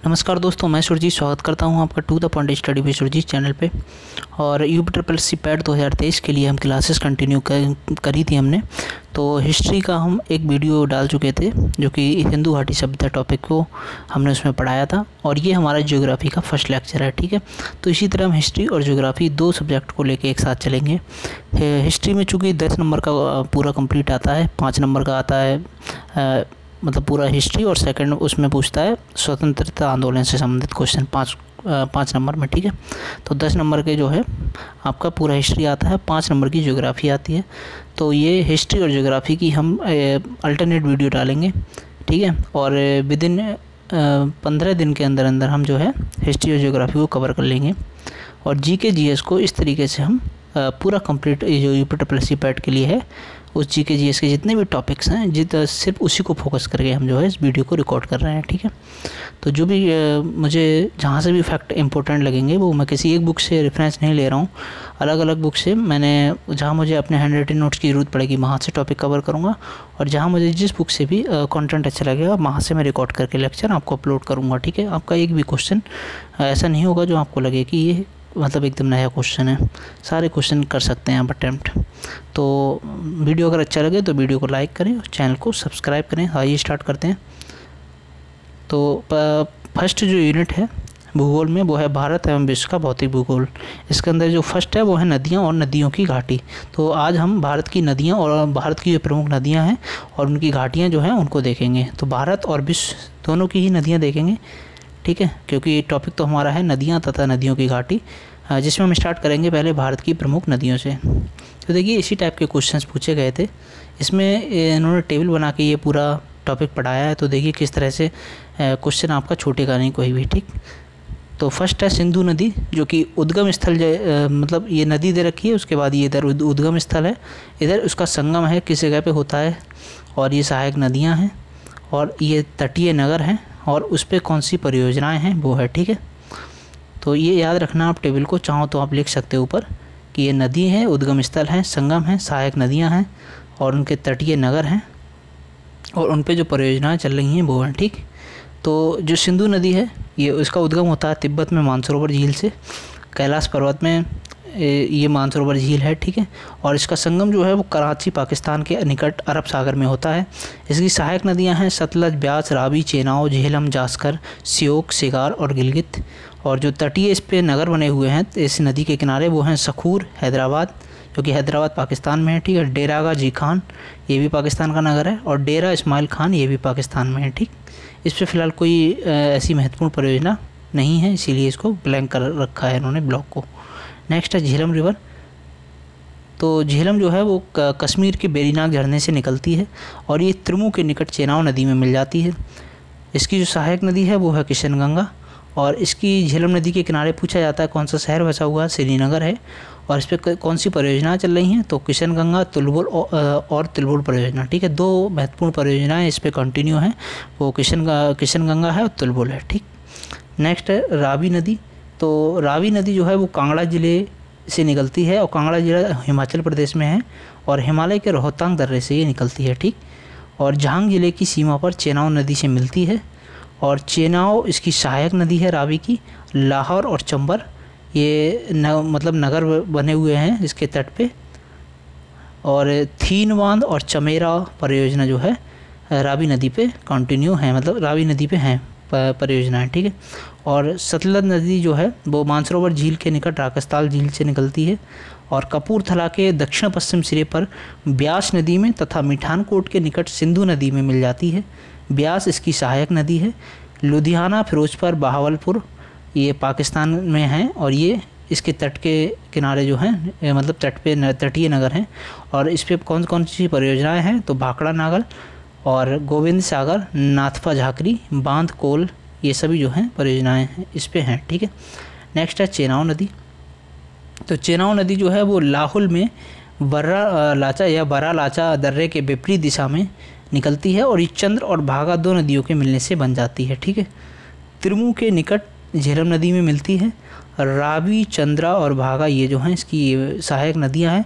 नमस्कार दोस्तों, मैं सुरजीत स्वागत करता हूं आपका to the point study with Surjeet channel पे। और यूपीट्रिपल पैट 2023 के लिए हम क्लासेस कंटिन्यू करी थी हमने। तो हिस्ट्री का हम एक वीडियो डाल चुके थे जो कि हिंदू घाटी सभ्यता टॉपिक को हमने उसमें पढ़ाया था, और ये हमारा ज्योग्राफी का फर्स्ट लेक्चर है। ठीक है, तो इसी तरह हम हिस्ट्री और ज्योग्राफी दो सब्जेक्ट को लेके एक साथ चलेंगे। हिस्ट्री में चूँकि 10 नंबर का पूरा कंप्लीट आता है, 5 नंबर का आता है मतलब पूरा हिस्ट्री, और सेकंड उसमें पूछता है स्वतंत्रता आंदोलन से संबंधित क्वेश्चन 5 नंबर में। ठीक है, तो 10 नंबर के जो है आपका पूरा हिस्ट्री आता है, 5 नंबर की ज्योग्राफी आती है। तो ये हिस्ट्री और ज्योग्राफी की हम अल्टरनेट वीडियो डालेंगे। ठीक है, और विदिन 15 दिन के अंदर अंदर हम जो है हिस्ट्री और ज्योग्राफी को कवर कर लेंगे। और जीके जीएस को इस तरीके से हम पूरा कंप्लीट जो यूपीट्रिपल पैट के लिए है उस जीके जीएस के जितने भी टॉपिक्स हैं सिर्फ उसी को फोकस करके हम जो है इस वीडियो को रिकॉर्ड कर रहे हैं। ठीक है, तो जो भी मुझे जहाँ से भी फैक्ट इंपॉर्टेंट लगेंगे वो मैं किसी एक बुक से रेफरेंस नहीं ले रहा हूँ, अलग अलग बुक से मैंने जहाँ मुझे अपने हैंड रिटन नोट्स की ज़रूरत पड़ेगी वहाँ से टॉपिक कवर करूँगा, और जहाँ मुझे जिस बुक से भी कंटेंट अच्छा लगेगा वहाँ से मैं रिकॉर्ड करके लेक्चर आपको अपलोड करूँगा। ठीक है, आपका एक भी क्वेश्चन ऐसा नहीं होगा जो आपको लगे कि ये मतलब एकदम नया क्वेश्चन है, सारे क्वेश्चन कर सकते हैं आप अटैम्प्ट। तो वीडियो अगर अच्छा लगे तो वीडियो को लाइक करें और चैनल को सब्सक्राइब करें। आइए स्टार्ट करते हैं। तो फर्स्ट जो यूनिट है भूगोल में वो है भारत एवं विश्व का भौतिक भूगोल। इसके अंदर जो फर्स्ट है वो है नदियाँ और नदियों की घाटी। तो आज हम भारत की नदियाँ और भारत की जो प्रमुख नदियाँ हैं और उनकी घाटियाँ जो हैं उनको देखेंगे। तो भारत और विश्व दोनों की ही नदियाँ देखेंगे। ठीक है, क्योंकि ये टॉपिक तो हमारा है नदियाँ तथा नदियों की घाटी, जिसमें हम स्टार्ट करेंगे पहले भारत की प्रमुख नदियों से। तो देखिए इसी टाइप के क्वेश्चंस पूछे गए थे, इसमें इन्होंने टेबल बना के ये पूरा टॉपिक पढ़ाया है। तो देखिए किस तरह से क्वेश्चन आपका छूटेगा नहीं कोई भी। ठीक, तो फर्स्ट है सिंधु नदी, जो कि उद्गम स्थल मतलब ये नदी दे रखी है, उसके बाद ये इधर उद्गम स्थल है, इधर उसका संगम है किस जगह पे होता है, और ये सहायक नदियाँ हैं, और ये तटीय नगर हैं, और उस पर कौन सी परियोजनाएं हैं वो है। ठीक है, तो ये याद रखना, आप टेबल को चाहो तो आप लिख सकते हो ऊपर कि ये नदी है, उद्गम स्थल है, संगम है, सहायक नदियां हैं, और उनके तटीय नगर हैं, और उन पे जो परियोजनाएं चल रही हैं वो हैं। ठीक, तो जो सिंधु नदी है ये उसका उद्गम होता है तिब्बत में मानसरोवर झील से, कैलाश पर्वत में ये मानसरोवर झील है। ठीक है, और इसका संगम जो है वो कराची पाकिस्तान के निकट अरब सागर में होता है। इसकी सहायक नदियां हैं सतलज, ब्यास, रावी, चेनाब, झेलम, जास्कर, श्योक, सिगार और गिलगित। और जो तटीय इस पे नगर बने हुए हैं इस नदी के किनारे वो हैं सखूर, हैदराबाद, जो कि हैदराबाद पाकिस्तान में है। ठीक है, डेरा गाजी खान ये भी पाकिस्तान का नगर है, और डेरा इस्माइल खान ये भी पाकिस्तान में है। ठीक, इस पर फ़िलहाल कोई ऐसी महत्वपूर्ण परियोजना नहीं है, इसीलिए इसको ब्लैंक कर रखा है इन्होंने ब्लॉक को। नेक्स्ट है झेलम रिवर। तो झेलम जो है वो कश्मीर के बेरीनाग झरने से निकलती है, और ये त्रिमू के निकट चेनाब नदी में मिल जाती है। इसकी जो सहायक नदी है वो है किशनगंगा, और इसकी झेलम नदी के किनारे पूछा जाता है कौन सा शहर बचा हुआ है, श्रीनगर है, और इस पर कौन सी परियोजनाएं चल रही हैं, तो किशनगंगा, तुलबुल और तिलबुल परियोजना। ठीक है, दो महत्वपूर्ण परियोजनाएं इस पर कंटिन्यू हैं, वो किशनगंगा है और तुलबुल है। ठीक, नेक्स्ट है रावी नदी। तो रावी नदी जो है वो कांगड़ा ज़िले से निकलती है, और कांगड़ा ज़िला हिमाचल प्रदेश में है, और हिमालय के रोहतांग दर्रे से ये निकलती है। ठीक, और झांग ज़िले की सीमा पर चेनाब नदी से मिलती है, और चेनाब इसकी सहायक नदी है रावी की। लाहौर और चंबर ये मतलब नगर बने हुए हैं इसके तट पे, और थीन बांध और चमेरा परियोजना जो है रावी नदी पे कंटिन्यू है, मतलब रावी नदी पे हैं परियोजनाएं। ठीक है, और सतलज नदी जो है वो मानसरोवर झील के निकट राकसताल झील से निकलती है, और कपूरथला के दक्षिण पश्चिम सिरे पर ब्यास नदी में तथा मिठानकोट के निकट सिंधु नदी में मिल जाती है। ब्यास इसकी सहायक नदी है। लुधियाना, फिरोजपुर, बहावलपुर ये पाकिस्तान में हैं, और ये इसके तट के किनारे जो हैं मतलब तट पे तटीय नगर हैं, और इस पे कौन कौन सी परियोजनाएं हैं, तो भाखड़ा नागल और गोविंद सागर, नाथपा झाकरी, बांध कोल, ये सभी जो हैं परियोजनाएं इस पे हैं। ठीक है, नेक्स्ट है चेनाब नदी। तो चेनाब नदी जो है वो लाहुल में बर्रा लाचा या बरा लाचा दर्रे के विपरीत दिशा में निकलती है, और ये चंद्र और भागा दो नदियों के मिलने से बन जाती है। ठीक है, त्रिमू के निकट झेलम नदी में मिलती है। रावी, चंद्रा और भागा ये जो हैं इसकी सहायक नदियां हैं।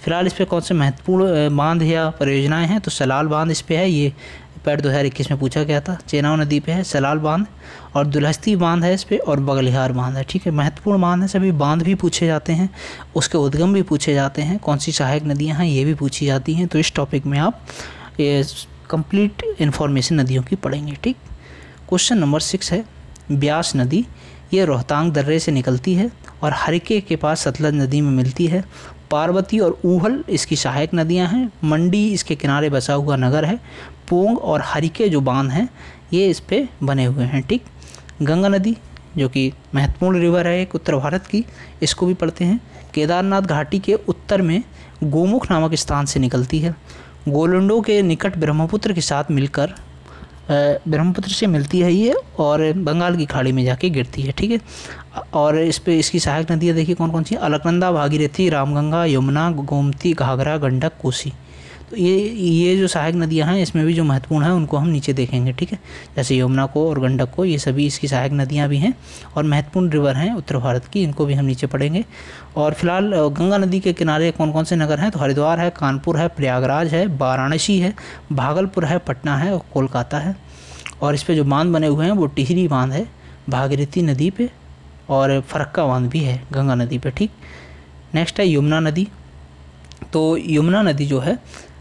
फिलहाल इस पर कौन से महत्वपूर्ण बांध या परियोजनाएं हैं, तो सलाल बांध इस पे है, ये पैड 2021 में पूछा गया था। चेनाब नदी पे है सलाल बांध और दुलहस्ती बांध है इस पे, और बगलिहार बांध है। ठीक है, महत्वपूर्ण बांध है सभी। बांध भी पूछे जाते हैं, उसके उद्गम भी पूछे जाते हैं, कौन सी सहायक नदियाँ हैं ये भी पूछी जाती हैं। तो इस टॉपिक में आप ये कंप्लीट इन्फॉर्मेशन नदियों की पढ़ेंगे। ठीक, क्वेश्चन नंबर 6 है ब्यास नदी। ये रोहतांग दर्रे से निकलती है और हरिके के पास सतलज नदी में मिलती है। पार्वती और ऊहल इसकी सहायक नदियां हैं। मंडी इसके किनारे बसा हुआ नगर है। पोंग और हरिके जो बांध हैं ये इस पे बने हुए हैं। ठीक, गंगा नदी जो कि महत्वपूर्ण रिवर है एक उत्तर भारत की, इसको भी पढ़ते हैं। केदारनाथ घाटी के उत्तर में गोमुख नामक स्थान से निकलती है। गोलंडों के निकट ब्रह्मपुत्र के साथ मिलकर ब्रह्मपुत्र से मिलती है ये, और बंगाल की खाड़ी में जाके गिरती है। ठीक है, और इस पे इसकी सहायक नदियाँ देखिए कौन कौन सी, अलकनंदा, भागीरथी, रामगंगा, यमुना, गोमती, घाघरा, गंडक, कोसी। तो ये जो सहायक नदियाँ हैं इसमें भी जो महत्वपूर्ण है उनको हम नीचे देखेंगे। ठीक है, जैसे यमुना को और गंडक को, ये सभी इसकी सहायक नदियाँ भी हैं और महत्वपूर्ण रिवर हैं उत्तर भारत की, इनको भी हम नीचे पढ़ेंगे। और फिलहाल गंगा नदी के किनारे कौन कौन से नगर हैं, तो हरिद्वार है, कानपुर है, प्रयागराज है, वाराणसी है, भागलपुर है, पटना है और कोलकाता है। और इस पर जो बांध बने हुए हैं वो टिहरी बांध है भागीरथी नदी पे, और फरक्का बांध भी है गंगा नदी पे। ठीक, नेक्स्ट है यमुना नदी। तो यमुना नदी जो है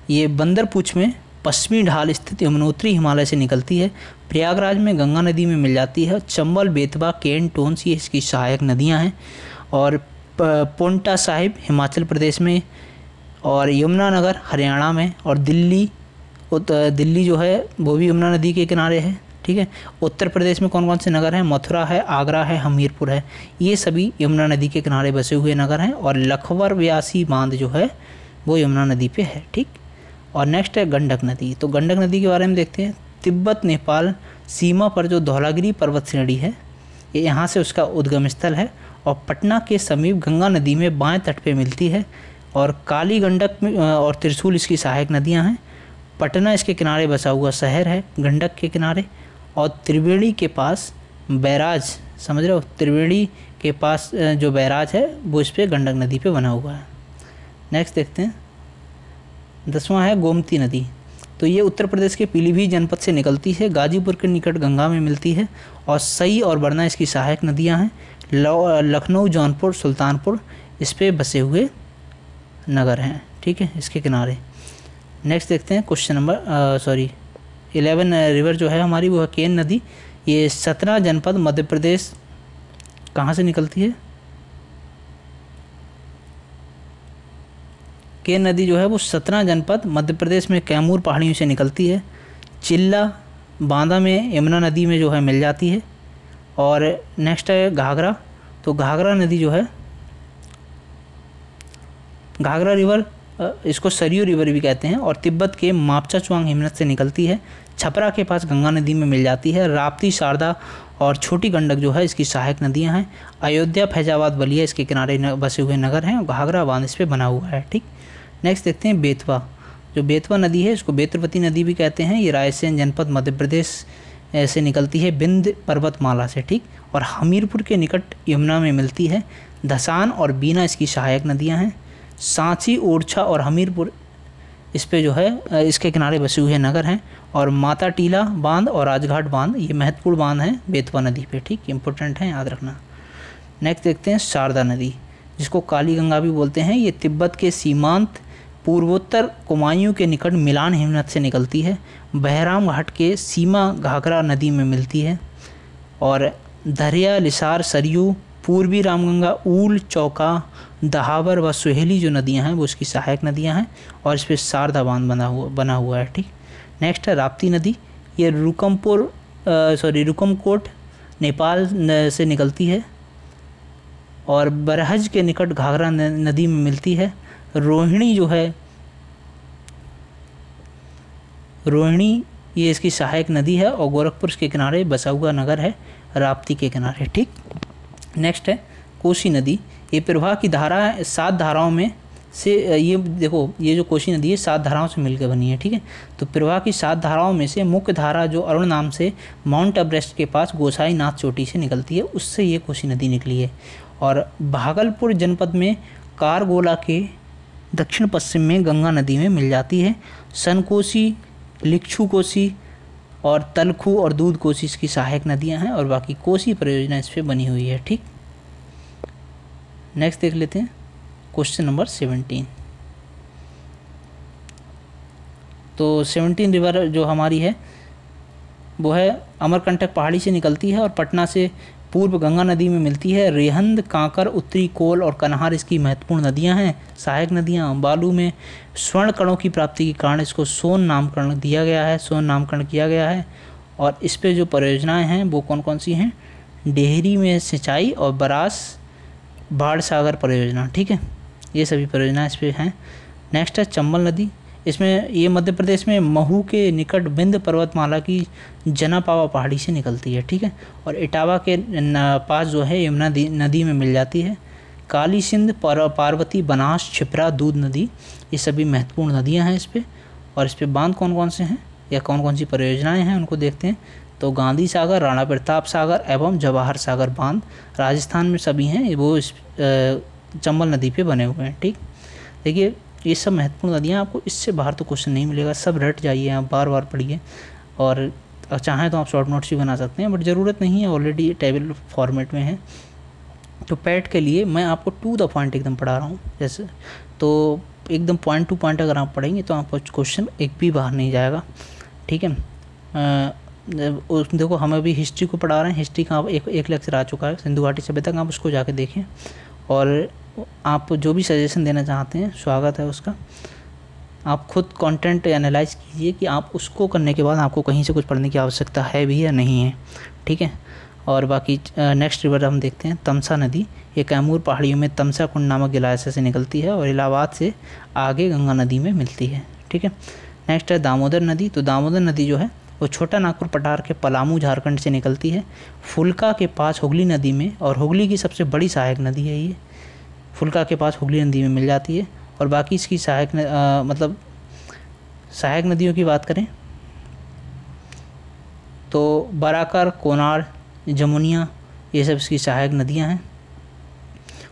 ये बंदरपूछ में पश्चिमी ढाल स्थित यमुनोत्री हिमालय से निकलती है। प्रयागराज में गंगा नदी में मिल जाती है। चंबल, बेतवा, केन, टोंस ये इसकी सहायक नदियां हैं। और पोंटा साहिब हिमाचल प्रदेश में, और यमुनानगर हरियाणा में, और दिल्ली जो है वो भी यमुना नदी के किनारे है। ठीक है, उत्तर प्रदेश में कौन कौन से नगर हैं, मथुरा है, आगरा है, हमीरपुर है, ये सभी यमुना नदी के किनारे बसे हुए नगर हैं। और लखवर व्यासी बांध जो है वो यमुना नदी पे है। ठीक, और नेक्स्ट है गंडक नदी। तो गंडक नदी के बारे में देखते हैं। तिब्बत नेपाल सीमा पर जो धौलागिरी पर्वत श्रेणी है ये यहाँ से उसका उद्गम स्थल है, और पटना के समीप गंगा नदी में बाएं तट पे मिलती है। और काली गंडक में और त्रिशूल इसकी सहायक नदियाँ हैं। पटना इसके किनारे बसा हुआ शहर है गंडक के किनारे। और त्रिवेणी के पास बैराज, समझ रहे हो, त्रिवेणी के पास जो बैराज है वो इस पर गंडक नदी पे बना हुआ है। नेक्स्ट देखते हैं 10वां है गोमती नदी। तो ये उत्तर प्रदेश के पीलीभीत जनपद से निकलती है, गाजीपुर के निकट गंगा में मिलती है। और सई और बरना इसकी सहायक नदियां हैं। लखनऊ, जौनपुर, सुल्तानपुर इस पे बसे हुए नगर हैं। ठीक है, इसके किनारे। नेक्स्ट देखते हैं क्वेश्चन नंबर 11 रिवर जो है हमारी वो है केन नदी। ये सतना जनपद मध्य प्रदेश कहाँ से निकलती है, केन नदी जो है वो सतना जनपद मध्य प्रदेश में कैमूर पहाड़ियों से निकलती है। चिल्ला बांदा में यमुना नदी में जो है मिल जाती है। और नेक्स्ट है घाघरा। तो घाघरा नदी जो है, घाघरा रिवर इसको सरयू रिवर भी कहते हैं, और तिब्बत के मापचाचुआंग हिमनद से निकलती है। छपरा के पास गंगा नदी में मिल जाती है। राप्ती, शारदा और छोटी गंडक जो है इसकी सहायक नदियां हैं। अयोध्या, फैजाबाद, बलिया इसके किनारे बसे हुए नगर हैं। घाघरा बांध इस पे बना हुआ है। ठीक, नेक्स्ट देखते हैं बेतवा। जो बेतवा नदी है इसको बेत्रवती नदी भी कहते हैं। ये रायसेन जनपद मध्य प्रदेश से निकलती है विंध्य पर्वतमाला से। ठीक, और हमीरपुर के निकट यमुना में मिलती है। धसान और बीना इसकी सहायक नदियां हैं। सांची, ओरछा और हमीरपुर इस पे जो है इसके किनारे बसे हुए नगर हैं। और माता टीला बांध और राजघाट बांध ये महत्वपूर्ण बांध हैं बेतवा नदी पे। ठीक, इंपॉर्टेंट है, याद रखना। नेक्स्ट देखते हैं शारदा नदी, जिसको काली गंगा भी बोलते हैं। ये तिब्बत के सीमांत पूर्वोत्तर कुमायूं के निकट मिलान हिमनद से निकलती है। बहराम घाट के सीमा घाघरा नदी में मिलती है। और दरिया, लिसार, सरयू, पूर्वी रामगंगा, ऊल, चौका, दहावर व सुहेली जो नदियां हैं वो इसकी सहायक नदियां हैं। और इस पर शारदा बांध बना हुआ है। ठीक, नेक्स्ट है राप्ती नदी। ये रुकमकोट नेपाल से निकलती है और बरहज के निकट घाघरा नदी में मिलती है। रोहिणी जो है, रोहिणी ये इसकी सहायक नदी है और गोरखपुर के किनारे बसा हुआ नगर है राप्ती के किनारे। ठीक, नेक्स्ट है कोसी नदी। ये प्रवाह की धारा 7 धाराओं में से, ये देखो ये जो कोसी नदी है 7 धाराओं से मिलकर बनी है। ठीक है, तो प्रवाह की 7 धाराओं में से मुख्य धारा जो अरुण नाम से माउंट एवरेस्ट के पास गोसाई नाथ चोटी से निकलती है, उससे ये कोसी नदी निकली है। और भागलपुर जनपद में कारगोला के दक्षिण पश्चिम में गंगा नदी में मिल जाती है। सनकोसी, लिच्छू कोसी, और तलखू और दूध कोसी इसकी सहायक नदियां हैं, और बाकी कोसी परियोजना इस पर बनी हुई है। ठीक, नेक्स्ट देख लेते हैं क्वेश्चन नंबर 17। तो 17 रिवर जो हमारी है वो है अमरकंटक पहाड़ी से निकलती है और पटना से पूर्व गंगा नदी में मिलती है। रेहंद, कांकर, उत्तरी कोल और कन्हार इसकी महत्वपूर्ण नदियां हैं, सहायक नदियां। बालू में स्वर्ण कणों की प्राप्ति के कारण इसको सोन नामकरण दिया गया है, सोन नामकरण किया गया है। और इस पे जो परियोजनाएं हैं वो कौन कौन सी हैं? डेहरी में सिंचाई और बरास बाढ़ सागर परियोजना। ठीक है, ये सभी परियोजनाएं इस पर हैं। नेक्स्ट है चंबल नदी। इसमें ये मध्य प्रदेश में महू के निकट विंध्य पर्वतमाला की जनापावा पहाड़ी से निकलती है। ठीक है, और इटावा के पास जो है यमुना नदी में मिल जाती है। काली सिंध, पार्वती, बनास, छिपरा, दूध नदी, ये सभी महत्वपूर्ण नदियां हैं इस पर। और इस पर बांध कौन कौन से हैं या कौन कौन सी परियोजनाएं हैं उनको देखते हैं। तो गांधी सागर, राणा प्रताप सागर एवं जवाहर सागर बांध राजस्थान में सभी हैं, वो इस चंबल नदी पे बने हुए हैं। ठीक, देखिए ये सब महत्वपूर्ण नदियाँ, आपको इससे बाहर तो क्वेश्चन नहीं मिलेगा, सब रट जाइए, आप बार बार पढ़िए। और चाहें तो आप शॉर्ट नोट्स भी बना सकते हैं, बट ज़रूरत नहीं है, ऑलरेडी टेबल फॉर्मेट में है। तो पैट के लिए मैं आपको टू द पॉइंट एकदम पढ़ा रहा हूँ, जैसे तो एकदम पॉइंट टू पॉइंट अगर आप पढ़ेंगे तो आपको क्वेश्चन एक भी बाहर नहीं जाएगा। ठीक है, देखो हम अभी हिस्ट्री को पढ़ा रहे हैं, हिस्ट्री का एक लेक्चर आ चुका है सिंधु घाटी सभ्यता का, आप उसको जाके देखें। और आप जो भी सजेशन देना चाहते हैं स्वागत है उसका। आप खुद कंटेंट एनालाइज कीजिए कि आप उसको करने के बाद आपको कहीं से कुछ पढ़ने की आवश्यकता है भी या नहीं है। ठीक है, और बाकी नेक्स्ट रिवर हम देखते हैं तमसा नदी। ये कैमूर पहाड़ियों में तमसा कुंड नामक जलाशय से निकलती है और इलाहाबाद से आगे गंगा नदी में मिलती है। ठीक है, नेक्स्ट है दामोदर नदी। तो दामोदर नदी जो है वो छोटा नागपुर पठार के पलामू झारखंड से निकलती है, फुल्का के पास हुगली नदी में, और हुगली की सबसे बड़ी सहायक नदी है ये, फुल्का के पास हुगली नदी में मिल जाती है। और बाकी इसकी सहायक मतलब सहायक नदियों की बात करें तो बराकर, कोनार, जमुनिया, ये सब इसकी सहायक नदियां हैं।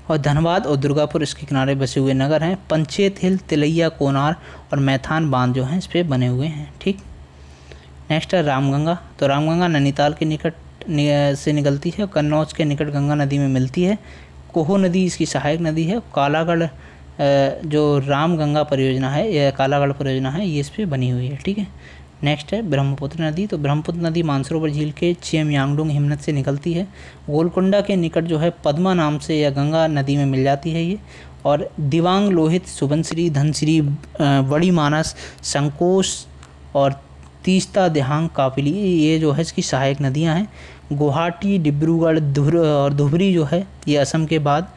और धनबाद और दुर्गापुर इसके किनारे बसे हुए नगर हैं। पंचेत हिल, तिलैया, कोनार और मैथान बांध जो हैं इस पर बने हुए हैं। ठीक, नेक्स्ट है रामगंगा। तो रामगंगा नैनीताल के निकट से निकलती है, कन्नौज के निकट गंगा नदी में मिलती है। कोहो नदी इसकी सहायक नदी है। कालागढ़ जो रामगंगा परियोजना है या कालागढ़ परियोजना है ये इस पर बनी हुई है। ठीक है, नेक्स्ट है ब्रह्मपुत्र नदी। तो ब्रह्मपुत्र नदी मानसरोवर झील के चेमयांगडोंग हिमनद से निकलती है। गोलकुंडा के निकट जो है पद्मा नाम से या गंगा नदी में मिल जाती है ये। और दिवांग, लोहित, सुबनसिरी, धनसिरी, बड़ी मानस, संकोश और तीस्ता, देहांग, कापिली, ये जो है इसकी सहायक नदियां हैं। गुवाहाटी, डिब्रूगढ़ और धुबरी जो है ये असम के बाद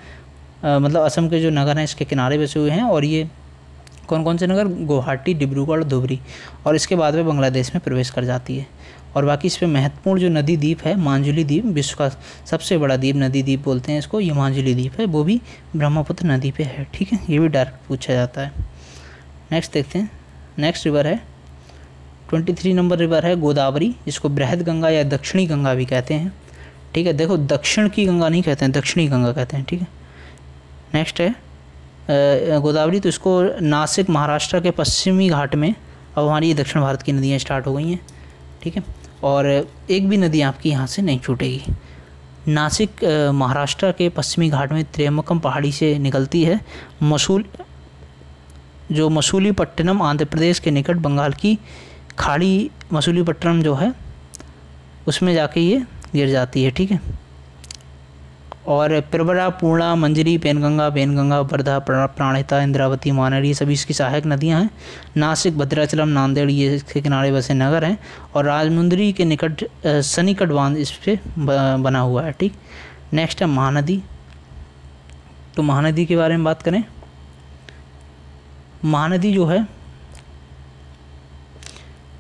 मतलब असम के जो नगर हैं इसके किनारे बसे हुए हैं। और ये कौन कौन से नगर? गुवाहाटी, डिब्रूगढ़, धुबरी, और इसके बाद में बांग्लादेश में प्रवेश कर जाती है। और बाकी इस पर महत्वपूर्ण जो नदी द्वीप है मांजुली द्वीप, विश्व का सबसे बड़ा द्वीप, नदी द्वीप बोलते हैं इसको, ये मांजुली द्वीप है, वो भी ब्रह्मपुत्र नदी पे है। ठीक है, ये भी डायरेक्ट पूछा जाता है। नेक्स्ट देखते हैं, नेक्स्ट रिवर है 23 नंबर रिवर है गोदावरी, जिसको बृहद गंगा या दक्षिणी गंगा भी कहते हैं। ठीक है, देखो दक्षिण की गंगा नहीं कहते हैं, दक्षिणी गंगा कहते हैं। ठीक है, नेक्स्ट है गोदावरी। तो इसको नासिक महाराष्ट्र के पश्चिमी घाट में, अब हमारी दक्षिण भारत की नदियाँ स्टार्ट हो गई हैं। ठीक है, और एक भी नदी आपकी यहाँ से नहीं छूटेगी। नासिक महाराष्ट्र के पश्चिमी घाट में त्र्यंबकम पहाड़ी से निकलती है। मसूलीपट्टनम आंध्र प्रदेश के निकट बंगाल की खाड़ी, मसूलीपट्टनम जो है उसमें जाके ये गिर जाती है। ठीक है, और प्रवरा, पूर्णा, मंजरी, पेनगंगा, वर्धा, प्राणहिता, इंद्रावती, मानरी, ये सभी इसकी सहायक नदियां हैं। नासिक, भद्राचलम, नांदेड़, ये इसके किनारे बसे नगर हैं। और राजमुंदरी के निकट सन्निकट बांध इस पे बना हुआ है। ठीक, नेक्स्ट है महानदी। तो महानदी के बारे में बात करें, महानदी जो है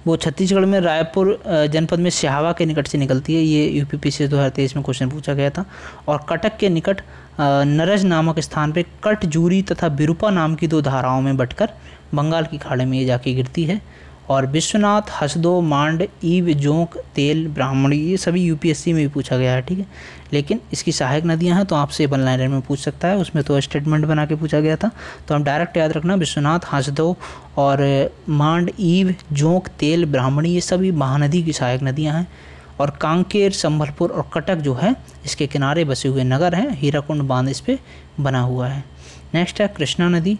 वो छत्तीसगढ़ में रायपुर जनपद में सिहावा के निकट से निकलती है। ये यूपीपीसी 2023 में क्वेश्चन पूछा गया था। और कटक के निकट नरज नामक स्थान पे कटजूरी तथा बिरूपा नाम की दो धाराओं में बटकर बंगाल की खाड़ी में ये जाके गिरती है। और विश्वनाथ, हसदो, मांड, ईव, जोंक, तेल, ब्राह्मणी, ये सभी यूपीएससी में भी पूछा गया है, ठीक है। लेकिन इसकी सहायक नदियां हैं तो आपसे वन लाइनर में पूछ सकता है, उसमें तो स्टेटमेंट बना के पूछा गया था। तो हम डायरेक्ट याद रखना, विश्वनाथ, हसदो और मांड, ईव, जोंक, तेल, ब्राह्मणी, ये सभी महानदी की सहायक नदियाँ हैं। और कांकेर, संबलपुर और कटक जो है इसके किनारे बसे हुए नगर हैं। हीराकुंड बांध इस पर बना हुआ है। नेक्स्ट है कृष्णा नदी।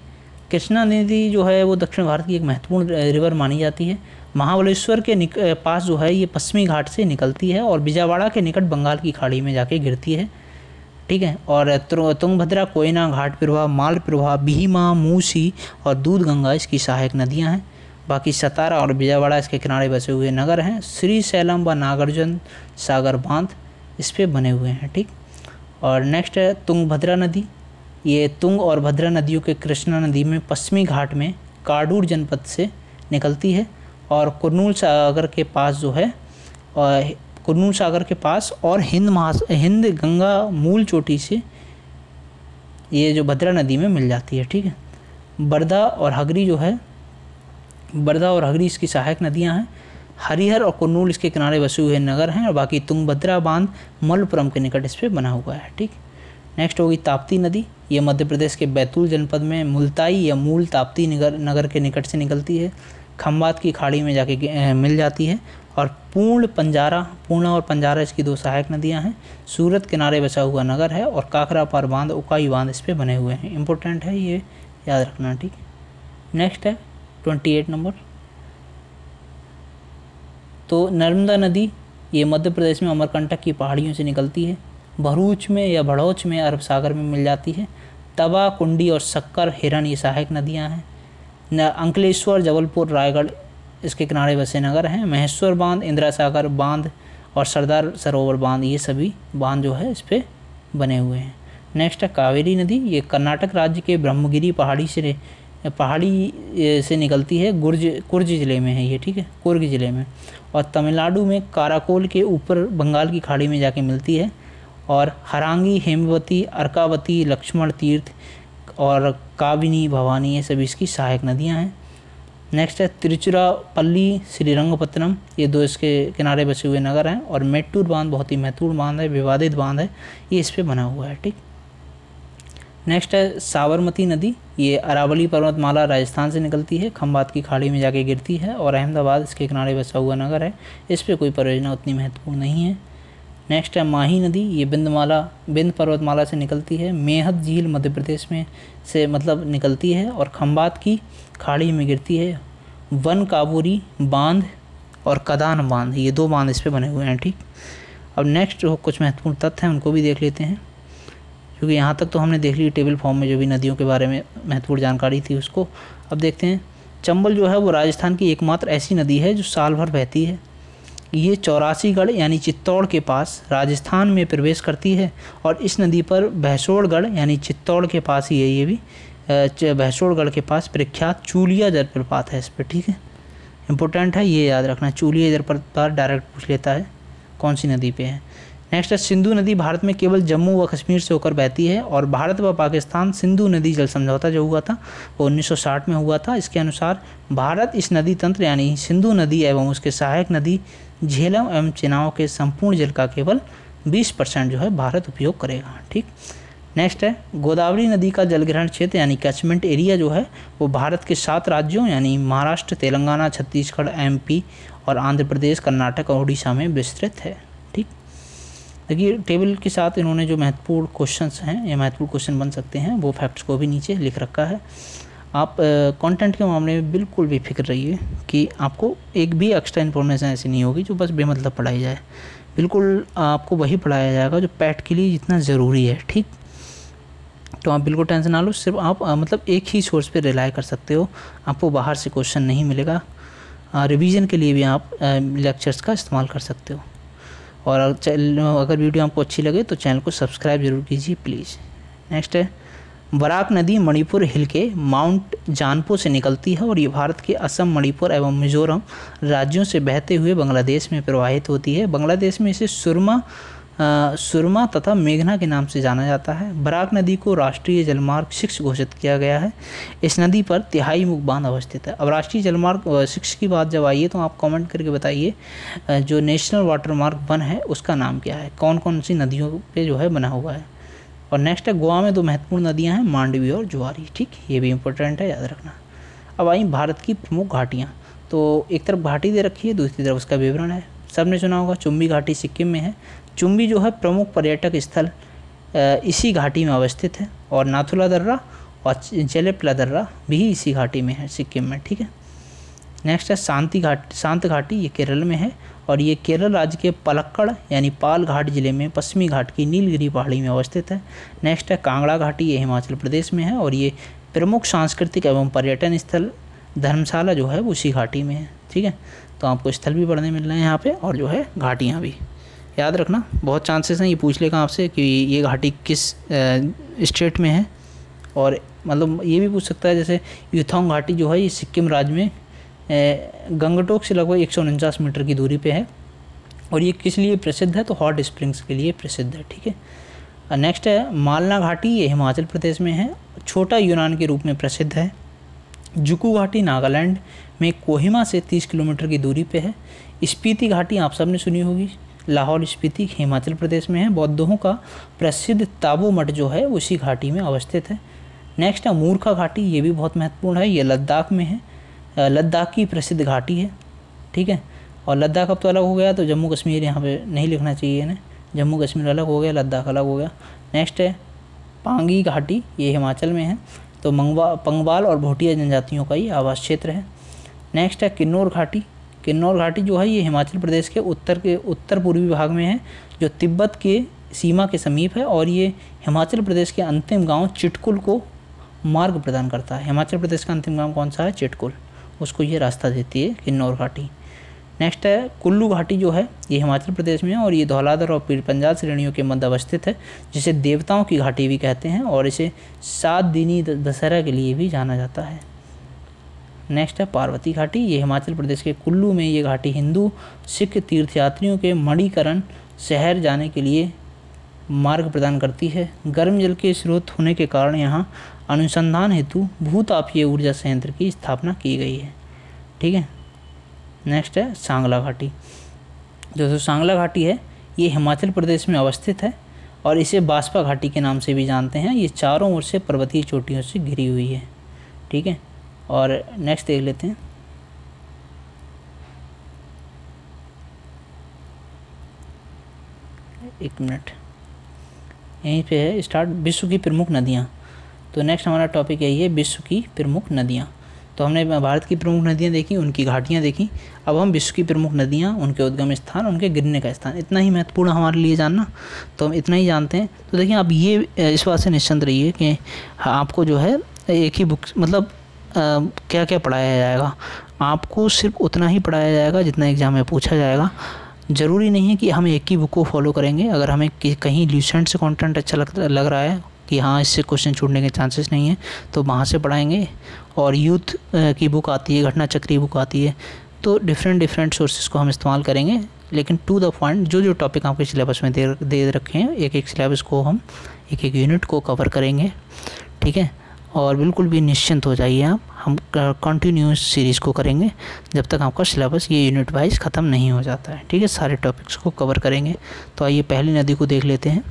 कृष्णा नदी जो है वो दक्षिण भारत की एक महत्वपूर्ण रिवर मानी जाती है। महाबलेश्वर के पास जो है ये पश्चिमी घाट से निकलती है और विजयवाड़ा के निकट बंगाल की खाड़ी में जाके गिरती है, ठीक है। और तुंगभद्रा, कोयना, घाट प्रवाह, माल प्रवाह, भीमा, मूसी और दूध गंगा इसकी सहायक नदियाँ हैं। बाकी सतारा और विजयवाड़ा इसके किनारे बसे हुए नगर हैं। श्री सैलम व नागार्जुन सागर बांध इस पे बने हुए हैं, ठीक। और नेक्स्ट है तुंगभद्रा नदी। ये तुंग और भद्रा नदियों के कृष्णा नदी में पश्चिमी घाट में काडूर जनपद से निकलती है और कुरनूल सागर के पास जो है कुरनूल सागर के पास और हिंद गंगा मूल चोटी से ये जो भद्रा नदी में मिल जाती है, ठीक है। बरदा और हगरी इसकी सहायक नदियां हैं। हरिहर और कुरनूल इसके किनारे बसे हुए नगर हैं और बाकी तुंगभद्रा बांध मलपुरम के निकट इस पर बना हुआ है, ठीक। नेक्स्ट होगी ताप्ती नदी। ये मध्य प्रदेश के बैतूल जनपद में मुल्ताई या मूल ताप्ती नगर के निकट से निकलती है। खंबात की खाड़ी में जाके मिल जाती है। और पूर्णा और पंजारा इसकी दो सहायक नदियां हैं। सूरत किनारे बसा हुआ नगर है और काकरापार बांध, उकाई बांध इस पर बने हुए हैं। इंपॉर्टेंट है, ये याद रखना, ठीक। नेक्स्ट है 28 नंबर। तो नर्मदा नदी ये मध्य प्रदेश में अमरकंटक की पहाड़ियों से निकलती है। भरूच में या भड़ौच में अरब सागर में मिल जाती है। तवा, कुंडी और शक्कर, हिरन ये सहायक नदियां हैं। अंकलेश्वर, जबलपुर, रायगढ़ इसके किनारे बसे नगर हैं। महेश्वर बांध, इंदिरा सागर बांध और सरदार सरोवर बांध, ये सभी बांध जो है इस पर बने हुए हैं। नेक्स्ट है कावेरी नदी। ये कर्नाटक राज्य के ब्रह्मगिरी पहाड़ी से निकलती है। कुर्ग ज़िले में है ये, ठीक है, कुर्ग ज़िले में। और तमिलनाडु में काराकोल के ऊपर बंगाल की खाड़ी में जाके मिलती है। और हरांगी, हेमवती, अर्कावती, लक्ष्मण तीर्थ और काबिनी, भवानी ये सभी इसकी सहायक नदियां हैं। नेक्स्ट है तिरुचिरापल्ली, श्रीरंगपत्तनम, ये दो इसके किनारे बसे हुए नगर हैं। और मेट्टूर बांध बहुत ही महत्वपूर्ण बांध है, विवादित बांध है, ये इस पर बना हुआ है, ठीक। नेक्स्ट है साबरमती नदी। ये अरावली पर्वतमाला राजस्थान से निकलती है, खंबात की खाड़ी में जाके गिरती है और अहमदाबाद इसके किनारे बसा हुआ नगर है। इस पर कोई परियोजना उतनी महत्वपूर्ण नहीं है। नेक्स्ट है माही नदी। ये बिंद पर्वतमाला से निकलती है। मेहत झील मध्य प्रदेश में से निकलती है और खंबात की खाड़ी में गिरती है। वन काबूरी बांध और कदान बांध, ये दो बांध इस पे बने हुए हैं, ठीक। अब नेक्स्ट कुछ महत्वपूर्ण तथ्य हैं उनको भी देख लेते हैं, क्योंकि यहाँ तक तो हमने देख ली टेबल फॉर्म में जो भी नदियों के बारे में महत्वपूर्ण जानकारी थी उसको। अब देखते हैं। चंबल जो है वो राजस्थान की एकमात्र ऐसी नदी है जो साल भर बहती है। ये 84गढ़ यानी चित्तौड़ के पास राजस्थान में प्रवेश करती है और इस नदी पर भैंसोड़गढ़ यानी चित्तौड़ के पास ही है, ये भी भैंसोड़गढ़ के पास प्रख्यात चूलिया जलप्रपात है इस पर, ठीक है। इंपॉर्टेंट है, ये याद रखना। चूलिया जलप्रपात डायरेक्ट पूछ लेता है कौन सी नदी पे है। नेक्स्ट है सिंधु नदी। भारत में केवल जम्मू व कश्मीर से होकर बहती है और भारत व पाकिस्तान सिंधु नदी जल समझौता जो हुआ था वो 1960 में हुआ था। इसके अनुसार भारत इस नदी तंत्र यानी सिंधु नदी एवं उसके सहायक नदी झेलम एवं चेनाब के संपूर्ण जल का केवल 20% जो है भारत उपयोग करेगा, ठीक। नेक्स्ट है गोदावरी नदी का जलग्रहण क्षेत्र यानी कैचमेंट एरिया जो है वो भारत के 7 राज्यों यानी महाराष्ट्र, तेलंगाना, छत्तीसगढ़, MP और आंध्र प्रदेश, कर्नाटक और उड़ीसा में विस्तृत है, ठीक। देखिए टेबल के साथ इन्होंने जो महत्वपूर्ण क्वेश्चंस हैं या महत्वपूर्ण क्वेश्चन बन सकते हैं वो फैक्ट्स को भी नीचे लिख रखा है। आप कंटेंट के मामले में बिल्कुल भी फिक्र रहिए कि आपको एक भी एक्स्ट्रा इन्फॉर्मेशन ऐसी नहीं होगी जो बस बेमतलब पढ़ाई जाए। बिल्कुल आपको वही पढ़ाया जाएगा जो पैट के लिए जितना ज़रूरी है, ठीक। तो आप बिल्कुल टेंशन ना लो, सिर्फ आप एक ही सोर्स पे रिलाई कर सकते हो, आपको बाहर से क्वेश्चन नहीं मिलेगा। रिवीजन के लिए भी आप लेक्चर्स का इस्तेमाल कर सकते हो। और अगर वीडियो आपको अच्छी लगे तो चैनल को सब्सक्राइब जरूर कीजिए प्लीज़। नेक्स्ट है बराक नदी मणिपुर हिल के माउंट जानपो से निकलती है और ये भारत के असम, मणिपुर एवं मिजोरम राज्यों से बहते हुए बांग्लादेश में प्रवाहित होती है। बांग्लादेश में इसे सुरमा सुरमा तथा मेघना के नाम से जाना जाता है। बराक नदी को राष्ट्रीय जलमार्ग 6 घोषित किया गया है। इस नदी पर तिहाई मुख बांध अवस्थित है। अब राष्ट्रीय जलमार्ग 6 की बात जब आई है तो आप कमेंट करके बताइए जो नेशनल वाटर मार्ग 1 है उसका नाम क्या है, कौन कौन सी नदियों पे जो है बना हुआ है। और नेक्स्ट है गोवा में 2 महत्वपूर्ण नदियाँ हैं, मांडवी और जुआरी। ठीक, ये भी इंपॉर्टेंट है, याद रखना। अब आई भारत की प्रमुख घाटियाँ। तो एक तरफ घाटी दे रखी है, दूसरी तरफ उसका विवरण है। सबने सुना होगा चुम्बी घाटी सिक्किम में है। चुम्बी जो है प्रमुख पर्यटक स्थल इसी घाटी में अवस्थित है। और नाथुला दर्रा और जेलेपला दर्रा भी इसी घाटी में है, सिक्किम में। ठीक है, नेक्स्ट है शांत घाटी, ये केरल में है और ये केरल राज्य के पलक्कड़ यानी पाल घाट जिले में पश्चिमी घाट की नीलगिरी पहाड़ी में अवस्थित है। नेक्स्ट है कांगड़ा घाटी, ये हिमाचल प्रदेश में है और ये प्रमुख सांस्कृतिक एवं पर्यटन स्थल धर्मशाला जो है वो उसी घाटी में है। ठीक है, तो आपको स्थल भी पढ़ने मिल रहे हैं यहाँ पे और जो है घाटियाँ भी। याद रखना, बहुत चांसेस हैं ये पूछ लेगा आपसे कि ये घाटी किस स्टेट में है। और मतलब ये भी पूछ सकता है जैसे यूथोंग घाटी जो है ये सिक्किम राज्य में गंगटोक से लगभग 149 मीटर की दूरी पे है और ये किस लिए प्रसिद्ध है, तो हॉट स्प्रिंग्स के लिए प्रसिद्ध है। ठीक है, नेक्स्ट है मालना घाटी, ये हिमाचल प्रदेश में है, छोटा यूनान के रूप में प्रसिद्ध है। जुकू घाटी नागालैंड में कोहिमा से 30 किलोमीटर की दूरी पे है। स्पीति घाटी आप सबने सुनी होगी, लाहौल स्पीति हिमाचल प्रदेश में है। बौद्धों का प्रसिद्ध ताबो मठ जो है उसी घाटी में अवस्थित है। नेक्स्ट है मूर्खा घाटी, ये भी बहुत महत्वपूर्ण है, ये लद्दाख में है। लद्दाख की प्रसिद्ध घाटी है। ठीक है, और लद्दाख अब तो अलग हो गया, तो जम्मू कश्मीर यहाँ पे नहीं लिखना चाहिए ना, जम्मू कश्मीर अलग हो गया, लद्दाख अलग हो गया। नेक्स्ट है पांगी घाटी, ये हिमाचल में है, तो पंगवाल और भोटिया जनजातियों का ही आवास क्षेत्र है। नेक्स्ट है किन्नौर घाटी। किन्नौर घाटी जो है ये हिमाचल प्रदेश के उत्तर पूर्वी भाग में है, जो तिब्बत के सीमा के समीप है और ये हिमाचल प्रदेश के अंतिम गांव चिटकुल को मार्ग प्रदान करता है। हिमाचल प्रदेश का अंतिम गांव कौन सा है, चिटकुल, उसको ये रास्ता देती है किन्नौर घाटी। नेक्स्ट है कुल्लू घाटी जो है ये हिमाचल प्रदेश में है और ये धौलाधर और पीर पंजाल श्रेणियों के मध्य अवस्थित है, जिसे देवताओं की घाटी भी कहते हैं और इसे 7 दिनी दशहरा के लिए भी जाना जाता है। नेक्स्ट है पार्वती घाटी, ये हिमाचल प्रदेश के कुल्लू में ये घाटी हिंदू सिख तीर्थयात्रियों के मणिकरण शहर जाने के लिए मार्ग प्रदान करती है। गर्म जल के स्रोत होने के कारण यहाँ अनुसंधान हेतु भूतापीय ऊर्जा संयंत्र की स्थापना की गई है। ठीक है, नेक्स्ट है सांगला घाटी। जो सांगला घाटी है ये हिमाचल प्रदेश में अवस्थित है और इसे बास्पा घाटी के नाम से भी जानते हैं। ये चारों ओर से पर्वतीय चोटियों से घिरी हुई है। ठीक है, और नेक्स्ट देख लेते हैं। एक मिनट, यहीं पे है स्टार्ट, विश्व की प्रमुख नदियाँ। तो नेक्स्ट हमारा टॉपिक यही है, विश्व की प्रमुख नदियाँ। तो हमने भारत की प्रमुख नदियाँ देखी, उनकी घाटियाँ देखी, अब हम विश्व की प्रमुख नदियाँ, उनके उद्गम स्थान, उनके गिरने का स्थान, इतना ही महत्वपूर्ण हमारे लिए जानना, तो हम इतना ही जानते हैं। तो देखिए आप ये इस बात से निश्चिंत रहिए कि आपको जो है एक ही बुक मतलब क्या क्या पढ़ाया जाएगा, आपको सिर्फ उतना ही पढ़ाया जाएगा जितना एग्ज़ाम में पूछा जाएगा। ज़रूरी नहीं है कि हम एक ही बुक को फॉलो करेंगे। अगर हमें कहीं ल्यूसेंट से कंटेंट अच्छा लग रहा है कि हाँ इससे क्वेश्चन छूटने के चांसेस नहीं है, तो वहाँ से पढ़ाएंगे। और यूथ की बुक आती है, घटना चक्री बुक आती है, तो डिफरेंट सोर्सेज को हम इस्तेमाल करेंगे, लेकिन टू द पॉइंट जो टॉपिक आपके सिलेबस में दे रखे हैं, एक सिलेबस को हम एक यूनिट को कवर करेंगे। ठीक है, और बिल्कुल भी निश्चिंत हो जाइए आप, हम कंटिन्यूस सीरीज़ को करेंगे जब तक आपका सिलेबस ये यूनिट वाइज ख़त्म नहीं हो जाता है। ठीक है, सारे टॉपिक्स को कवर करेंगे। तो आइए पहली नदी को देख लेते हैं।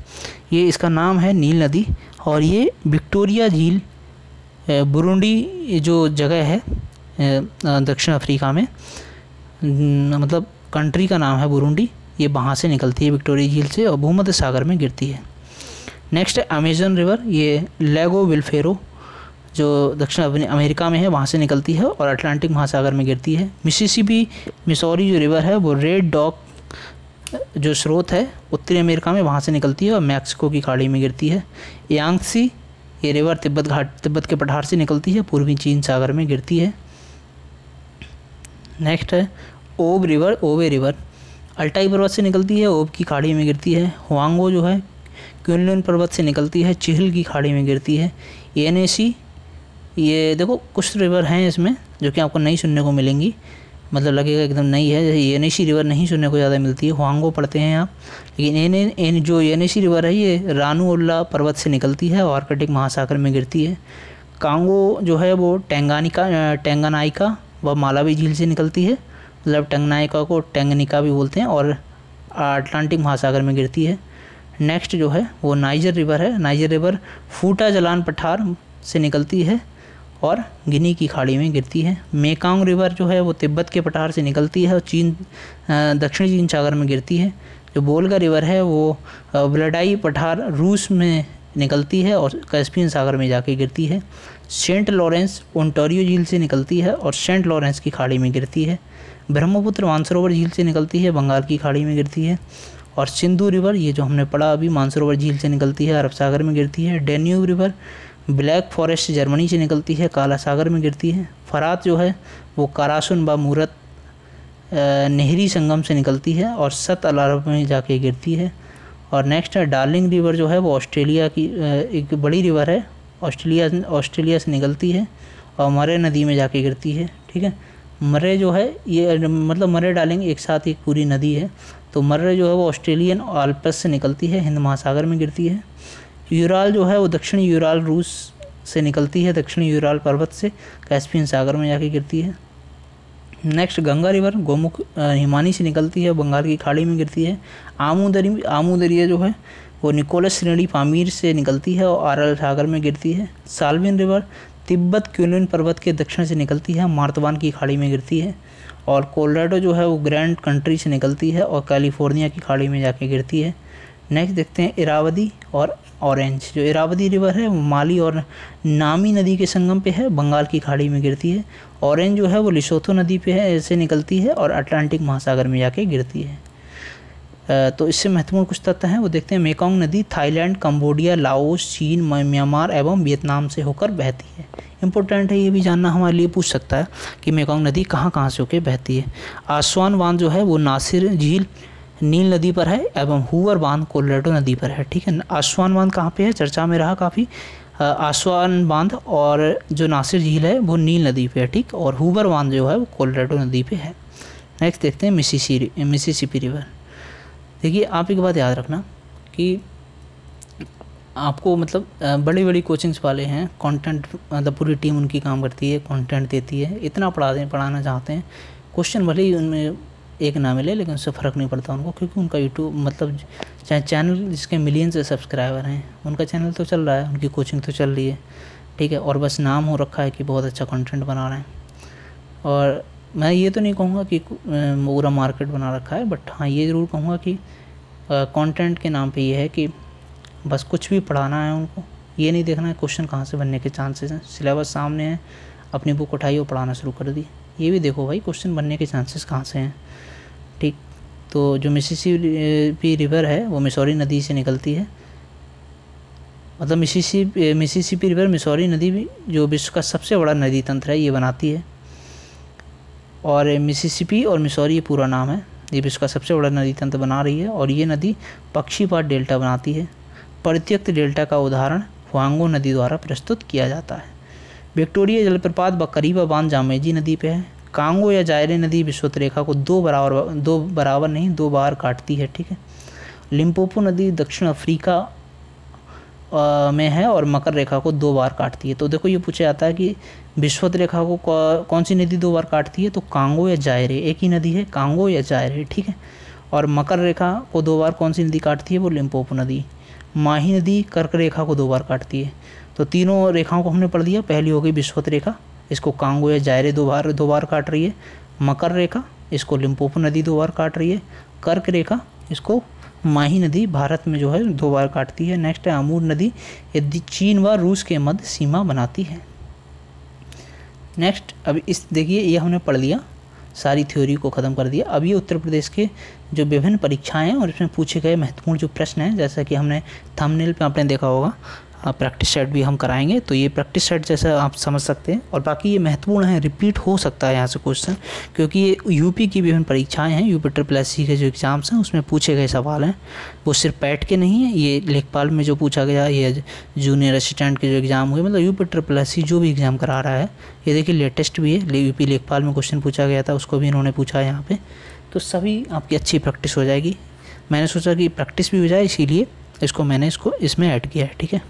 ये इसका नाम है नील नदी और ये विक्टोरिया झील बुरुंडी जो जगह है दक्षिण अफ्रीका में, मतलब कंट्री का नाम है बुरुंडी, ये वहाँ से निकलती है विक्टोरिया झील से और भूमध्य सागर में गिरती है। नेक्स्ट है अमेजन रिवर, ये लेगो विल्फेरो जो दक्षिण अमेरिका में है वहाँ से निकलती है और अटलांटिक महासागर में गिरती है। मिसिसिपी मिसौरी जो रिवर है वो रेड डॉग जो स्रोत है उत्तरी अमेरिका में, वहाँ से निकलती है और मैक्सिको की खाड़ी में गिरती है। यांगसी ये रिवर तिब्बत के पठार से निकलती है, पूर्वी चीन सागर में गिरती है। नेक्स्ट है ओवे रिवर अल्टाई पर्वत से निकलती है, ओब की खाड़ी में गिरती है। हुआंगो जो है क्विनलुन पर्वत से निकलती है, चिहिल की खाड़ी में गिरती है। एनएसी ये देखो कुछ रिवर हैं इसमें जो कि आपको नहीं सुनने को मिलेंगी, मतलब लगेगा एकदम नई है। जैसे येनेशी रिवर नहीं सुनने को ज़्यादा मिलती है, हुआंगो पढ़ते हैं आप, लेकिन जो येनेशी रिवर है ये रानूउल्ला पर्वत से निकलती है और आर्कटिक महासागर में गिरती है। कांगो जो है वो टेंगानाइका व मालावी झील से निकलती है, मतलब टंगनाइका को टेंगनिका भी बोलते हैं, और अटलांटिक महासागर में गिरती है। नेक्स्ट जो है वो नाइजर रिवर है। नाइजर रिवर फूटा जलान पठार से निकलती है और गिनी की खाड़ी में गिरती है। मेकांग रिवर जो है वो तिब्बत के पठार से निकलती है और दक्षिणी चीन सागर में गिरती है। जो वोल्गा रिवर है वो व्लाडाई पठार रूस में निकलती है और कैस्पियन सागर में जाके गिरती है। सेंट लॉरेंस ओंटारियो झील से निकलती है और सेंट लॉरेंस की खाड़ी में गिरती है। ब्रह्मपुत्र मानसरोवर झील से निकलती है, बंगाल की खाड़ी में गिरती है। और सिंधु रिवर, ये जो हमने पढ़ा अभी, मानसरोवर झील से निकलती है, अरब सागर में गिरती है। Danube river black forest Germany से निकलती है, काला सागर में गिरती है। फरात जो है वो करासुन व मूरत नहरी संगम से निकलती है और सत अल अरब में जाके गिरती है। और नेक्स्ट है डार्लिंग रिवर जो है वो ऑस्ट्रेलिया की एक बड़ी रिवर है, ऑस्ट्रेलिया से निकलती है और मरे नदी में जाके गिरती है। ठीक है, मरे जो है ये मतलब मरे डार्लिंग एक साथ एक पूरी नदी है। तो मर्रे जो है वो ऑस्ट्रेलियन आल्प्स से निकलती है, हिंद महासागर में गिरती है। यूराल जो है वो दक्षिणी यूराल रूस से निकलती है, दक्षिणी यूराल पर्वत से कैस्पियन सागर में जाके गिरती है। नेक्स्ट गंगा रिवर गोमुख हिमानी से निकलती है, बंगाल की खाड़ी में गिरती है। आमू दरिया जो है वो निकोलस श्रेणी पामीर से निकलती है और अरल सागर में गिरती है। साल्विन रिवर तिब्बत क्यूलिन पर्वत के दक्षिण से निकलती है, मार्तवान की खाड़ी में गिरती है। और कोलोराडो जो है वो ग्रैंड कंट्री से निकलती है और कैलिफोर्निया की खाड़ी में जाके गिरती है। नेक्स्ट देखते हैं इरावदी और ऑरेंज। जो इरावदी रिवर है वो माली और नामी नदी के संगम पे है, बंगाल की खाड़ी में गिरती है। ऑरेंज जो है वो लिसोथो नदी पे है, ऐसे निकलती है और अटलांटिक महासागर में जाके गिरती है। तो इससे महत्वपूर्ण कुछ तथ्य हैं वो देखते हैं। मेकोंग नदी थाईलैंड, कंबोडिया, लाओस, चीन, म्यांमार एवं वियतनाम से होकर बहती है। इंपॉर्टेंट है, ये भी जानना हमारे लिए पूछ सकता है कि मेकोंग नदी कहाँ से होकर बहती है। आसवान बांध जो है वो नासिर झील नील नदी पर है एवं हूवर बांध कोलोराडो नदी पर है। ठीक है, आसवान बांध कहाँ पे है, चर्चा में रहा काफ़ी। आसवान बांध और जो नासिर झील है वो नील नदी पे है, ठीक, और हूवर बांध जो है वो कोलोराडो नदी पे है। नेक्स्ट देखते हैं मिसिसिपी रिवर। देखिए आप एक बात याद रखना कि आपको मतलब बड़ी कोचिंग्स वाले हैं, कंटेंट मतलब पूरी टीम उनकी काम करती है, कंटेंट देती है, इतना पढ़ाना चाहते हैं। क्वेश्चन भले ही उनमें एक ना मिले लेकिन उससे फ़र्क नहीं पड़ता उनको, क्योंकि उनका यूट्यूब मतलब चाहे चैनल जिसके मिलियन से सब्सक्राइबर हैं, उनका चैनल तो चल रहा है, उनकी कोचिंग तो चल रही है। ठीक है, और बस नाम हो रखा है कि बहुत अच्छा कंटेंट बना रहे हैं। और मैं ये तो नहीं कहूँगा कि पूरा मार्केट बना रखा है, बट हाँ ये ज़रूर कहूँगा कि कंटेंट के नाम पे ये है कि बस कुछ भी पढ़ाना है उनको, ये नहीं देखना है क्वेश्चन कहाँ से बनने के चांसेस हैं। सिलेबस सामने है, अपनी बुक उठाई और पढ़ाना शुरू कर दी, ये भी देखो भाई क्वेश्चन बनने के चांसेस कहाँ से हैं। ठीक, तो जो मिसिसिपी रिवर है वो मिसौरी नदी से निकलती है, मतलब मिसिसिपी रिवर मिसौरी नदी भी जो विश्व का सबसे बड़ा नदी तंत्र है ये बनाती है। और मिसिसिपी और मिसौरी ये पूरा नाम है, ये विश्व का सबसे बड़ा नदी तंत्र बना रही है। और ये नदी पक्षीपात डेल्टा बनाती है। परित्यक्त डेल्टा का उदाहरण हुआंगो नदी द्वारा प्रस्तुत किया जाता है। विक्टोरिया जलप्रपात बकरीबा बांध जामेजी नदी पे है। कांगो या जायरे नदी विषुवत रेखा को दो बार काटती है। ठीक है, लिम्पोपो नदी दक्षिण अफ्रीका में है और मकर रेखा को 2 बार काटती है। तो देखो ये पूछा जाता है कि विषुवत रेखा को कौन सी नदी 2 बार काटती है, तो कांगो या जायरे, एक ही नदी है कांगो या जायरे। ठीक है, और मकर रेखा को 2 बार कौन सी नदी काटती है, वो लिम्पोपो नदी। माही नदी कर्क रेखा को 2 बार काटती है। तो तीनों रेखाओं को हमने पढ़ दिया। पहली हो गई विषुवत रेखा, इसको कांगो या जायरे 2 बार काट रही है। मकर रेखा, इसको लिम्पोपो नदी 2 बार काट रही है। कर्क रेखा, इसको माही नदी भारत में जो है 2 बार काटती है। नेक्स्ट है अमूर नदी, यदि चीन व रूस के मध्य सीमा बनाती है। नेक्स्ट अब इस देखिए ये हमने पढ़ लिया, सारी थ्योरी को ख़त्म कर दिया। अब ये उत्तर प्रदेश के जो विभिन्न परीक्षाएं हैं और इसमें पूछे गए महत्वपूर्ण जो प्रश्न हैं, जैसा कि हमने थंबनेल पे आपने देखा होगा, प्रैक्टिस सेट भी हम कराएंगे, तो ये प्रैक्टिस सेट जैसा आप समझ सकते हैं। और बाकी ये महत्वपूर्ण है, रिपीट हो सकता है यहाँ से क्वेश्चन, क्योंकि ये यूपी की विभिन्न परीक्षाएं हैं, UPSSC के जो एग्ज़ाम्स हैं उसमें पूछे गए सवाल हैं। वो सिर्फ पैट के नहीं है, ये लेखपाल में जो पूछा गया, ये जूनियर असिस्टेंट के जो एग्ज़ाम हुए, मतलब UPSSC जो भी एग्ज़ाम करा रहा है, ये देखिए लेटेस्ट भी है, यूपी लेखपाल में क्वेश्चन पूछा गया था, उसको भी इन्होंने पूछा है यहाँ पर। तो सभी आपकी अच्छी प्रैक्टिस हो जाएगी। मैंने सोचा कि प्रैक्टिस भी हो जाए, इसीलिए मैंने इसको इसमें ऐड किया है। ठीक है,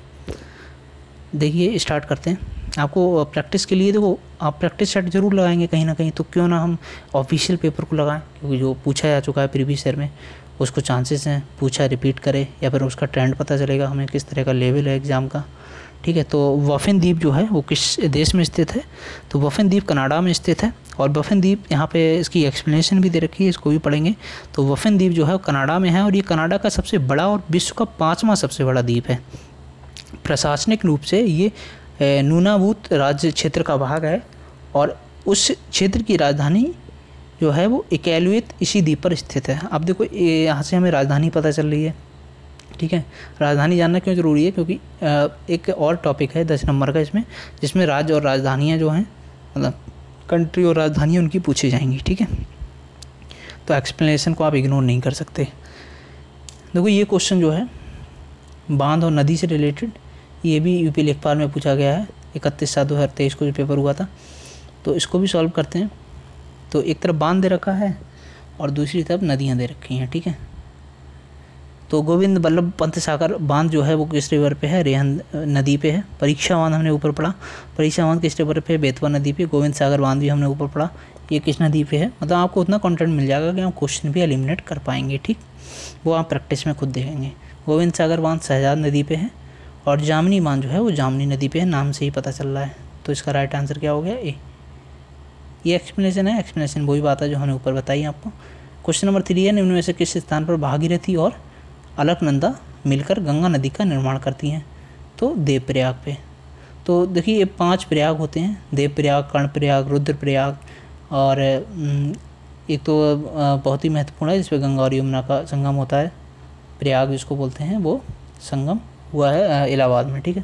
देखिए स्टार्ट करते हैं। आपको प्रैक्टिस के लिए देखो, आप प्रैक्टिस सेट जरूर लगाएंगे कहीं ना कहीं, तो क्यों ना हम ऑफिशियल पेपर को लगाएं, क्योंकि जो पूछा जा चुका है प्रीवियस ईयर में उसको चांसेस हैं पूछा रिपीट करे, या फिर उसका ट्रेंड पता चलेगा हमें किस तरह का लेवल है एग्ज़ाम का। ठीक है, तो बाफिन द्वीप जो है वो किस देश में स्थित है, तो बाफिन द्वीप कनाडा में स्थित है। और बाफिन द्वीप यहाँ पे इसकी एक्सप्लेनेशन भी दे रखी है, इसको भी पढ़ेंगे। तो बाफिन द्वीप जो है कनाडा में है, और ये कनाडा का सबसे बड़ा और विश्व का 5वां सबसे बड़ा द्वीप है। प्रशासनिक रूप से ये नूनाबूत राज्य क्षेत्र का भाग है, और उस क्षेत्र की राजधानी जो है वो इकैलुएत इसी द्वीप पर स्थित है। अब देखो यहाँ से हमें राजधानी पता चल रही है। ठीक है, राजधानी जानना क्यों ज़रूरी है, क्योंकि एक और टॉपिक है 10 नंबर का इसमें, जिसमें राज्य और राजधानियाँ जो हैं, मतलब कंट्री और राजधानियाँ उनकी पूछी जाएंगी। ठीक है, तो एक्सप्लेनेशन को आप इग्नोर नहीं कर सकते। देखो ये क्वेश्चन जो है बांध और नदी से रिलेटेड, ये भी यूपी लेखपाल में पूछा गया है, 31/7/2023 को जो पेपर हुआ था। तो इसको भी सॉल्व करते हैं। तो एक तरफ बांध दे रखा है और दूसरी तरफ नदियाँ दे रखी हैं। ठीक है, तो गोविंद बल्लभ पंत सागर बांध जो है वो किस रिवर पे है, रेहन नदी पे है। परीक्षा बांध हमने ऊपर पढ़ा, परीक्षा बांध किस रिवर पे है, बेतवा नदी पे। गोविंद सागर बांध भी हमने ऊपर पढ़ा, ये किस नदी पे है। मतलब आपको उतना कंटेंट मिल जाएगा कि आप क्वेश्चन भी एलिमिनेट कर पाएंगे। ठीक, वो आप प्रैक्टिस में खुद देखेंगे। गोविंद सागर बांध शहजाद नदी पे है, और जामनी बांध जो है वो जामनी नदी पे है, नाम से ही पता चल रहा है। तो इसका राइट आंसर क्या हो गया, ए। ये एक्सप्लेनेशन है, एक्सप्लेनेशन वही बात है जो हमने ऊपर बताई आपको। क्वेश्चन नंबर 3 है, निम्न में से किस स्थान पर भागीरथी और अलकनंदा मिलकर गंगा नदी का निर्माण करती हैं। तो देवप्रयाग पे। तो देखिए ये 5 प्रयाग होते हैं, देवप्रयाग, कर्णप्रयाग, रुद्रप्रयाग, और एक तो बहुत ही महत्वपूर्ण है जिसपे गंगा और यमुना का संगम होता है, प्रयाग जिसको बोलते हैं, वो संगम हुआ है इलाहाबाद में। ठीक है,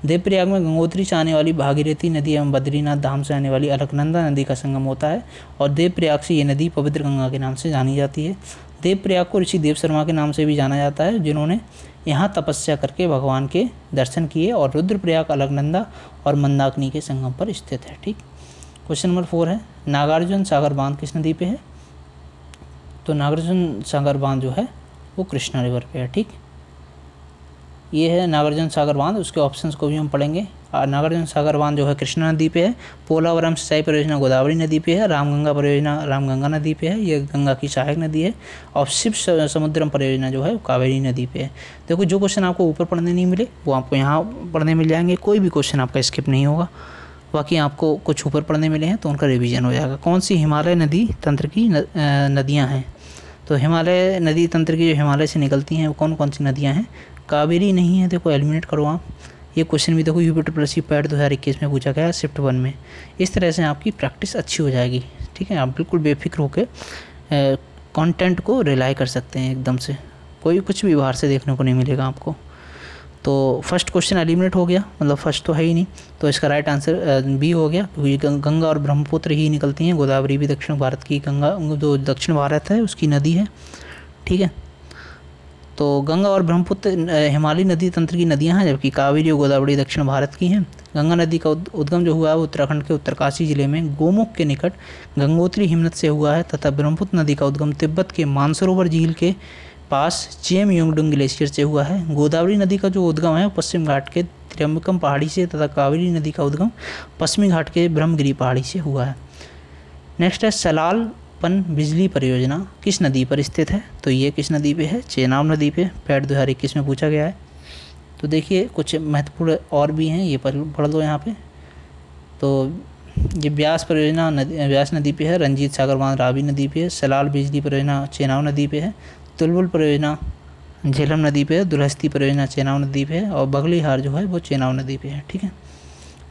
देवप्रयाग में गंगोत्री से आने वाली भागीरथी नदी एवं बद्रीनाथ धाम से आने वाली अलकनंदा नदी का संगम होता है, और देवप्रयाग से ये नदी पवित्र गंगा के नाम से जानी जाती है। देवप्रयाग को ऋषि देव शर्मा के नाम से भी जाना जाता है, जिन्होंने यहाँ तपस्या करके भगवान के दर्शन किए। और रुद्रप्रयाग अलकनंदा और मंदाकिनी के संगम पर स्थित है। ठीक, क्वेश्चन नंबर 4 है, नागार्जुन सागर बांध किस नदी पे है। तो नागार्जुन सागर बांध जो है वो कृष्णा रिवर पे है। ठीक, ये है नागार्जुन सागर बांध, उसके ऑप्शंस को भी हम पढ़ेंगे। नागार्जुन सागर बांध जो है कृष्णा नदी पे है, पोलावरम सिंचाई परियोजना गोदावरी नदी पे है, रामगंगा परियोजना रामगंगा नदी पे है, ये गंगा की सहायक नदी है, और शिव समुद्रम परियोजना जो है कावेरी नदी पे है। देखो जो क्वेश्चन आपको ऊपर पढ़ने नहीं मिले वो आपको यहाँ पढ़ने मिल जाएंगे, कोई भी क्वेश्चन आपका स्किप नहीं होगा। बाकी आपको कुछ ऊपर पढ़ने मिले हैं तो उनका रिविजन हो जाएगा। कौन सी हिमालय नदी तंत्र की नदियाँ हैं। तो हिमालय नदी तंत्र की जो हिमालय से निकलती हैं वो कौन कौन सी नदियाँ हैं। कावेरी नहीं है, देखो एलिमिनेट करो आप। ये क्वेश्चन भी देखो UPSSC पैट 2021 में पूछा गया, शिफ्ट 1 में। इस तरह से आपकी प्रैक्टिस अच्छी हो जाएगी। ठीक है, आप बिल्कुल बेफिक्र होकर कंटेंट को रिलाई कर सकते हैं एकदम से, कोई कुछ भी बाहर से देखने को नहीं मिलेगा आपको। तो फर्स्ट क्वेश्चन एलिमिनेट हो गया, मतलब फर्स्ट तो है ही नहीं, तो इसका राइट आंसर बी हो गया, क्योंकि गंगा और ब्रह्मपुत्र ही निकलती हैं। गोदावरी भी दक्षिण भारत की, गंगा जो दक्षिण भारत है उसकी नदी है। ठीक है, तो गंगा और ब्रह्मपुत्र हिमालयी नदी तंत्र की नदियां हैं, जबकि कावेरी और गोदावरी दक्षिण भारत की हैं। गंगा नदी का उद्गम जो हुआ है वो उत्तराखंड के उत्तरकाशी जिले में गोमुख के निकट गंगोत्री हिमनद से हुआ है, तथा ब्रह्मपुत्र नदी का उद्गम तिब्बत के मानसरोवर झील के पास चेम योंगडुंग ग्लेशियर से हुआ है। गोदावरी नदी का जो उद्गम है पश्चिम घाट के त्र्यंबकम पहाड़ी से, तथा कावेरी नदी का उद्गम पश्चिमी घाट के ब्रह्मगिरी पहाड़ी से हुआ है। नेक्स्ट है सलाल पन बिजली परियोजना किस नदी पर स्थित है। तो ये किस नदी पे है, चेनाब नदी पे, पैट 2021 में पूछा गया है। तो देखिए कुछ महत्वपूर्ण और भी हैं, ये पढ़ लो यहाँ पे। तो ये ब्यास परियोजना ब्यास नदी पे है, रंजीत सागर बांध रावी नदी पे है, सलाल बिजली परियोजना चेनाब नदी पे है, तुलबुल परियोजना झेलम नदी पे है, दुल्हस्ती परियोजना चेनाब नदी पे है, और बगलीहार जो है वो चेनाब नदी पे है। ठीक है,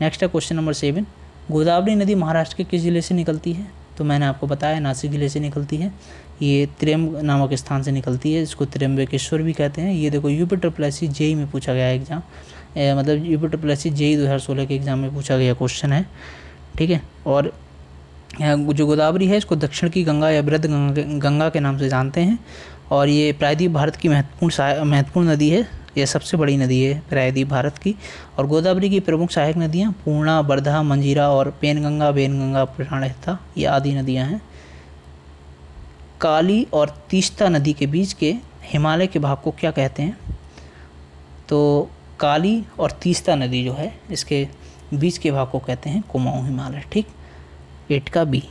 नेक्स्ट है क्वेश्चन नंबर 7, गोदावरी नदी महाराष्ट्र के किस जिले से निकलती है। तो मैंने आपको बताया नासिक जिले से निकलती है, ये त्र्यंब नामक स्थान से निकलती है, जिसको त्र्यंबकेश्वर भी कहते हैं। ये देखो UPSSC JEE में पूछा गया है एग्जाम, मतलब UPSC JEE 2016 के एग्ज़ाम में पूछा गया क्वेश्चन है, ठीक है। और जो गोदावरी है इसको दक्षिण की गंगा या बृहद गंगा के नाम से जानते हैं, और ये प्रायद्वीप भारत की महत्वपूर्ण नदी है, यह सबसे बड़ी नदी है प्रायद्वीप भारत की। और गोदावरी की प्रमुख सहायक नदियाँ पूर्णा, वर्धा, मंजीरा और बेनगंगा प्राणहिता ये आदि नदियाँ हैं। काली और तीस्ता नदी के बीच के हिमालय के भाग को क्या कहते हैं? तो काली और तीस्ता नदी जो है इसके बीच के भाग को कहते हैं कुमाऊं हिमालय, ठीक। 8 का B,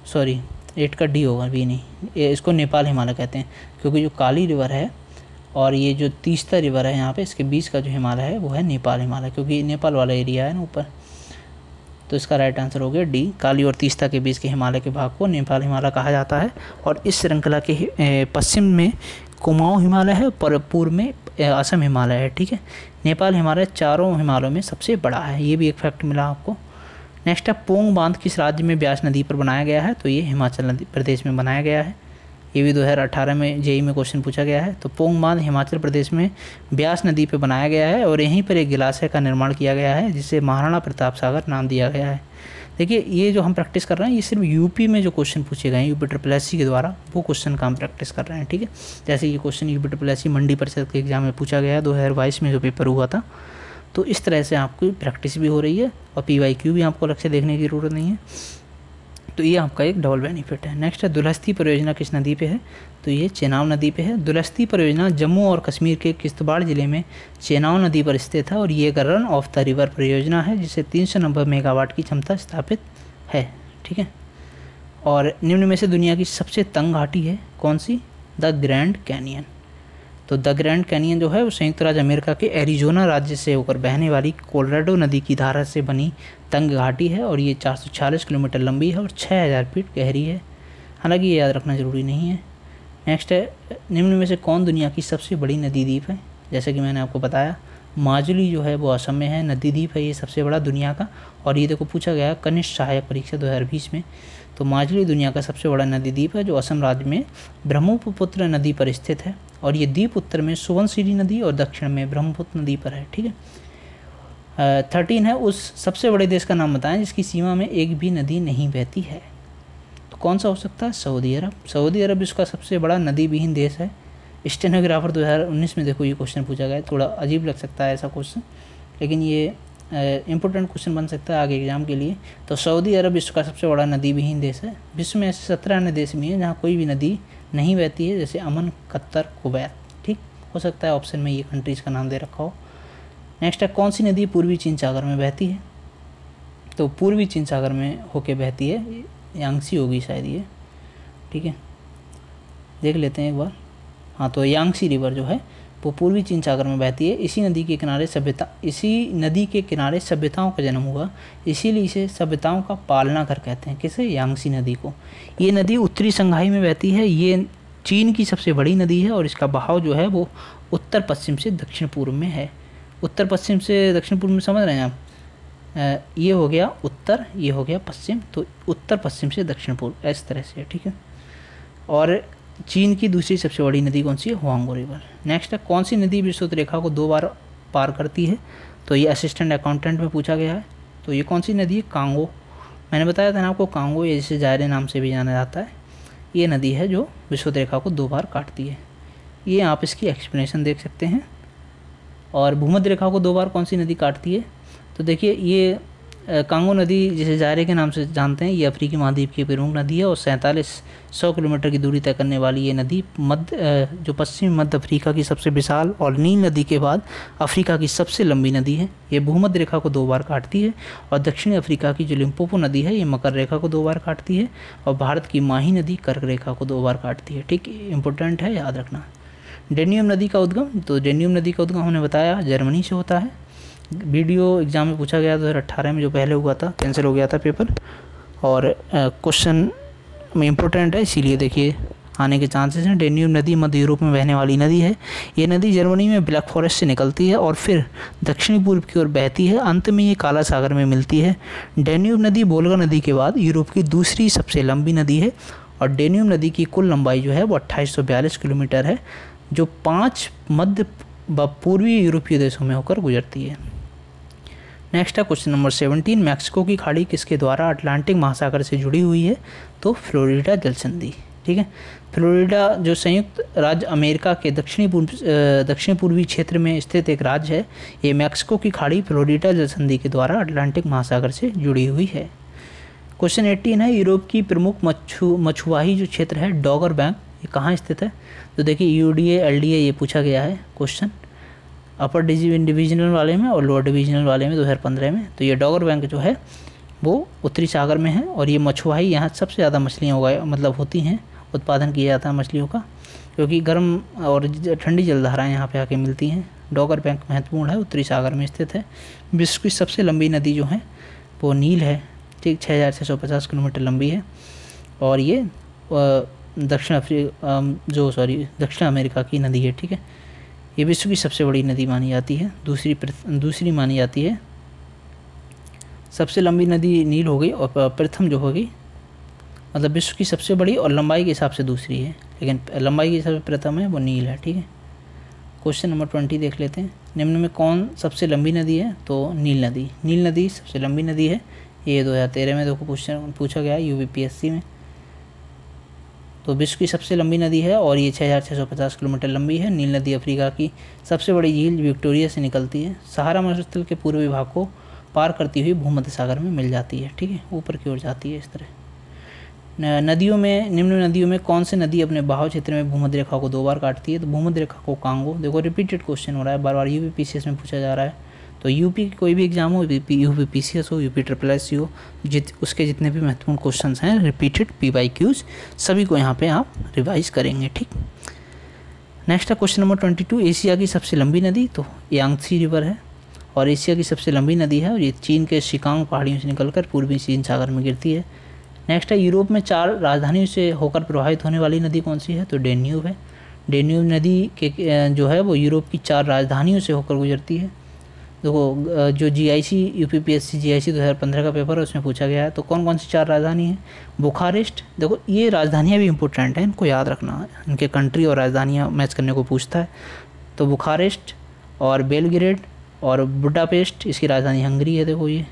सॉरी 8 का D होगा, B नहीं, इसको नेपाल हिमालय कहते हैं, क्योंकि जो काली रिवर है और ये जो तीस्ता रिवर है यहाँ पे, इसके बीच का जो हिमालय है वो है नेपाल हिमालय, क्योंकि नेपाल वाला एरिया है ना ऊपर। तो इसका राइट आंसर हो गया D, काली और तीस्ता के बीच के हिमालय के भाग को नेपाल हिमालय कहा जाता है। और इस श्रृंखला के पश्चिम में कुमाऊं हिमालय है, पर पूर्व में असम हिमालय है, ठीक है। नेपाल हिमालय चारों हिमालयों में सबसे बड़ा है, ये भी एक फैक्ट मिला आपको। नेक्स्ट है पोंग बांध किस राज्य में ब्यास नदी पर बनाया गया है? तो ये हिमाचल प्रदेश में बनाया गया है, ये भी 2018 में JEE में क्वेश्चन पूछा गया है। तो पोंग बांध हिमाचल प्रदेश में ब्यास नदी पर बनाया गया है, और यहीं पर एक जलाशय का निर्माण किया गया है जिसे महाराणा प्रताप सागर नाम दिया गया है। देखिए ये जो हम प्रैक्टिस कर रहे हैं ये सिर्फ यूपी में जो क्वेश्चन पूछे गए हैं UPSC के द्वारा, वो क्वेश्चन का हम प्रैक्टिस कर रहे हैं, ठीक है। जैसे ये क्वेश्चन UPSC मंडी परिषद के एग्जाम में पूछा गया है 2022 में जो पेपर हुआ था। तो इस तरह से आपकी प्रैक्टिस भी हो रही है, और PYQ भी आपको अलग से देखने की ज़रूरत नहीं है। तो ये आपका एक डबल बेनिफिट है। नेक्स्ट है दुलहस्ती परियोजना किस नदी पे है? तो ये चेनाब नदी पे है। दुलहस्ती परियोजना जम्मू और कश्मीर के किश्तवाड़ जिले में चेनाब नदी पर स्थित है, और ये एक रन ऑफ द रिवर परियोजना है जिसे 390 मेगावाट की क्षमता स्थापित है, ठीक है। और निम्न में से दुनिया की सबसे तंग घाटी है कौन सी? The Grand Canyon. तो द ग्रैंड कैनियन जो है वो संयुक्त राज्य अमेरिका के एरिजोना राज्य से होकर बहने वाली कोलोराडो नदी की धारा से बनी तंग घाटी है, और ये 446 किलोमीटर लंबी है और 6000 फीट गहरी है। हालांकि ये याद रखना ज़रूरी नहीं है। नेक्स्ट है निम्न में से कौन दुनिया की सबसे बड़ी नदी द्वीप है? जैसे कि मैंने आपको बताया माजुली जो है वो असम में है, नदी द्वीप है ये सबसे बड़ा दुनिया का। और ये देखो पूछा गया कनिष्ठ सहायक परीक्षा 2020 में। तो माजुली दुनिया का सबसे बड़ा नदी द्वीप है जो असम राज्य में ब्रह्मपुत्र नदी पर स्थित है, और ये द्वीप उत्तर में सुबनसिरी नदी और दक्षिण में ब्रह्मपुत्र नदी पर है, ठीक है। 13 है उस सबसे बड़े देश का नाम बताएं जिसकी सीमा में एक भी नदी नहीं बहती है। तो कौन सा हो सकता है? सऊदी अरब। सऊदी अरब इसका सबसे बड़ा नदी विहीन देश है। स्टेनोग्राफर 2019 में देखो ये क्वेश्चन पूछा गया है, थोड़ा अजीब लग सकता है ऐसा क्वेश्चन, लेकिन ये इम्पोर्टेंट क्वेश्चन बन सकता है आगे एग्जाम के लिए। तो सऊदी अरब विश्व का सबसे बड़ा नदी विहीन देश है। विश्व में ऐसे 17 अन्य देश भी हैं जहाँ कोई भी नदी नहीं बहती है, जैसे अमन, कतर, कुवैत, ठीक। हो सकता है ऑप्शन में ये कंट्रीज़ का नाम दे रखा हो। नेक्स्ट है कौन सी नदी पूर्वी चीन सागर में बहती है? तो पूर्वी चीन सागर में होके बहती है, यांगसी होगी शायद ये, ठीक है, देख लेते हैं एक बार। हाँ, तो यांगसी रिवर जो है वो पूर्वी चीन सागर में बहती है। इसी नदी के किनारे सभ्यताओं का जन्म हुआ, इसीलिए इसे सभ्यताओं का पालना घर कहते हैं। किसे? यांगसी नदी को। ये नदी उत्तरी संघाई में बहती है, ये चीन की सबसे बड़ी नदी है, और इसका बहाव जो है वो उत्तर पश्चिम से दक्षिण पूर्व में है। उत्तर पश्चिम से दक्षिण पूर्व में समझ रहे हैं आप? ये हो गया उत्तर, ये हो गया पश्चिम, तो उत्तर पश्चिम से दक्षिण पूर्व इस तरह से, ठीक है। और चीन की दूसरी सबसे बड़ी नदी कौन सी है? हुआंगो रिवर। नेक्स्ट है कौन सी नदी विषुवत रेखा को 2 बार पार करती है? तो ये असिस्टेंट अकाउंटेंट में पूछा गया है। तो ये कौन सी नदी है? कांगो। मैंने बताया था ना आपको, कांगो या जिसे जायरे नाम से भी जाना जाता है, ये नदी है जो विषुवत रेखा को 2 बार काटती है। ये आप इसकी एक्सप्लेनेशन देख सकते हैं। और भूमध्य रेखा को 2 बार कौन सी नदी काटती है? तो देखिए ये कांगो नदी जिसे जायरे के नाम से जानते हैं, ये अफ्रीकी महाद्वीप की प्रमुख नदी है, और 4700 किलोमीटर की दूरी तय करने वाली ये नदी जो पश्चिमी मध्य अफ्रीका की सबसे विशाल और नील नदी के बाद अफ्रीका की सबसे लंबी नदी है। ये भूमध्य रेखा को 2 बार काटती है, और दक्षिणी अफ्रीका की जो लिम्पोपो नदी है ये मकर रेखा को 2 बार काटती है, और भारत की माही नदी कर्क रेखा को 2 बार काटती है, ठीक। इंपॉर्टेंट है, याद रखना। डेन्यूब नदी का उद्गम, तो डेन्यूब नदी का उद्गम हमने बताया जर्मनी से होता है। वीडियो एग्जाम में पूछा गया 2018 में, जो पहले हुआ था, कैंसिल हो गया था पेपर, और क्वेश्चन में इम्पोर्टेंट है, इसीलिए देखिए आने के चांसेस हैं। डेन्यूब नदी मध्य यूरोप में बहने वाली नदी है। ये नदी जर्मनी में ब्लैक फॉरेस्ट से निकलती है और फिर दक्षिणी पूर्व की ओर बहती है, अंत में ये काला सागर में मिलती है। डेन्यूब नदी वोल्गा नदी के बाद यूरोप की दूसरी सबसे लंबी नदी है, और डेन्यूब नदी की कुल लंबाई जो है वो 2842 किलोमीटर है, जो 5 पूर्वी यूरोपीय देशों में होकर गुजरती है। नेक्स्ट है क्वेश्चन नंबर 17, मैक्सिको की खाड़ी किसके द्वारा अटलांटिक महासागर से जुड़ी हुई है? तो फ्लोरिडा जल संधि। ठीक है, फ्लोरिडा जो संयुक्त राज्य अमेरिका के दक्षिण पूर्वी क्षेत्र में स्थित एक राज्य है। ये मैक्सिको की खाड़ी फ्लोरिडा जल संधि के द्वारा अटलांटिक महासागर से जुड़ी हुई है। क्वेश्चन 18 है, यूरोप की प्रमुख मछुआही जो क्षेत्र है डॉगर बैंक, ये कहाँ स्थित है? तो देखिए UDA LDA ये पूछा गया है क्वेश्चन अपर डिविजनल वाले में और लोअर डिविजनल वाले में 2015 में। तो ये डॉगर बैंक जो है वो उत्तरी सागर में है और ये मछुआही यहाँ सबसे ज़्यादा मछलियाँ होती हैं, उत्पादन किया जाता है मछलियों का, क्योंकि गर्म और ठंडी जलधाराएँ यहाँ पे आके मिलती हैं। डॉगर बैंक महत्वपूर्ण है, उत्तरी सागर में स्थित है। विश्व की सबसे लंबी नदी जो है वो नील है, ठीक 6650 किलोमीटर लंबी है और ये दक्षिण अमेरिका की नदी है। ठीक है, ये विश्व की सबसे बड़ी नदी मानी जाती है। दूसरी मानी जाती है, सबसे लंबी नदी नील हो गई और प्रथम जो होगी मतलब विश्व की सबसे बड़ी और लंबाई के हिसाब से दूसरी है, लेकिन लंबाई के हिसाब से प्रथम है वो नील है। ठीक है, क्वेश्चन नंबर 20 देख लेते हैं। निम्न में कौन सबसे लंबी नदी है? तो नील नदी। नील नदी सबसे लंबी नदी है। ये 2013 में देखो पूछा गया UPSC में। तो विश्व की सबसे लंबी नदी है और ये 6650 किलोमीटर लंबी है। नील नदी अफ्रीका की सबसे बड़ी झील विक्टोरिया से निकलती है। सहारा मरुस्थल के पूर्वी भाग को पार करती हुई भूमध्य सागर में मिल जाती है। ठीक है, ऊपर की ओर जाती है इस तरह। निम्न नदियों में कौन सी नदी अपने बहाव क्षेत्र में भूमध्य रेखा को 2 बार काटती है? तो भूमध्य रेखा को कांगो। देखो रिपीटेड क्वेश्चन हो रहा है, बार बार UPPCS में पूछा जा रहा है। तो यूपी की कोई भी एग्जाम हो, UPPCS हो, UPSSC हो, उसके जितने भी महत्वपूर्ण क्वेश्चंस हैं रिपीटेड PYQs सभी को यहाँ पे आप रिवाइज करेंगे। ठीक, नेक्स्ट है क्वेश्चन नंबर 22, एशिया की सबसे लंबी नदी? तो यांगत्से रिवर है और एशिया की सबसे लंबी नदी है और ये चीन के शिकांग पहाड़ियों से निकलकर पूर्वी चीन सागर में गिरती है। नेक्स्ट है, यूरोप में 4 राजधानियों से होकर प्रवाहित होने वाली नदी कौन सी है? तो डेन्यूब है। डेन्यूब नदी के जो है वो यूरोप की 4 राजधानियों से होकर गुजरती है। देखो जो GIC UPPSC GIC 2015 का पेपर है उसमें पूछा गया है। तो कौन कौन सी 4 राजधानी है? बुखारेस्ट। देखो ये राजधानियाँ भी इंपॉर्टेंट हैं, इनको याद रखना है, इनके कंट्री और राजधानियाँ मैच करने को पूछता है। तो बुखारेस्ट और बेलग्रेड और बुडापेस्ट, इसकी राजधानी हंगरी है। देखो ये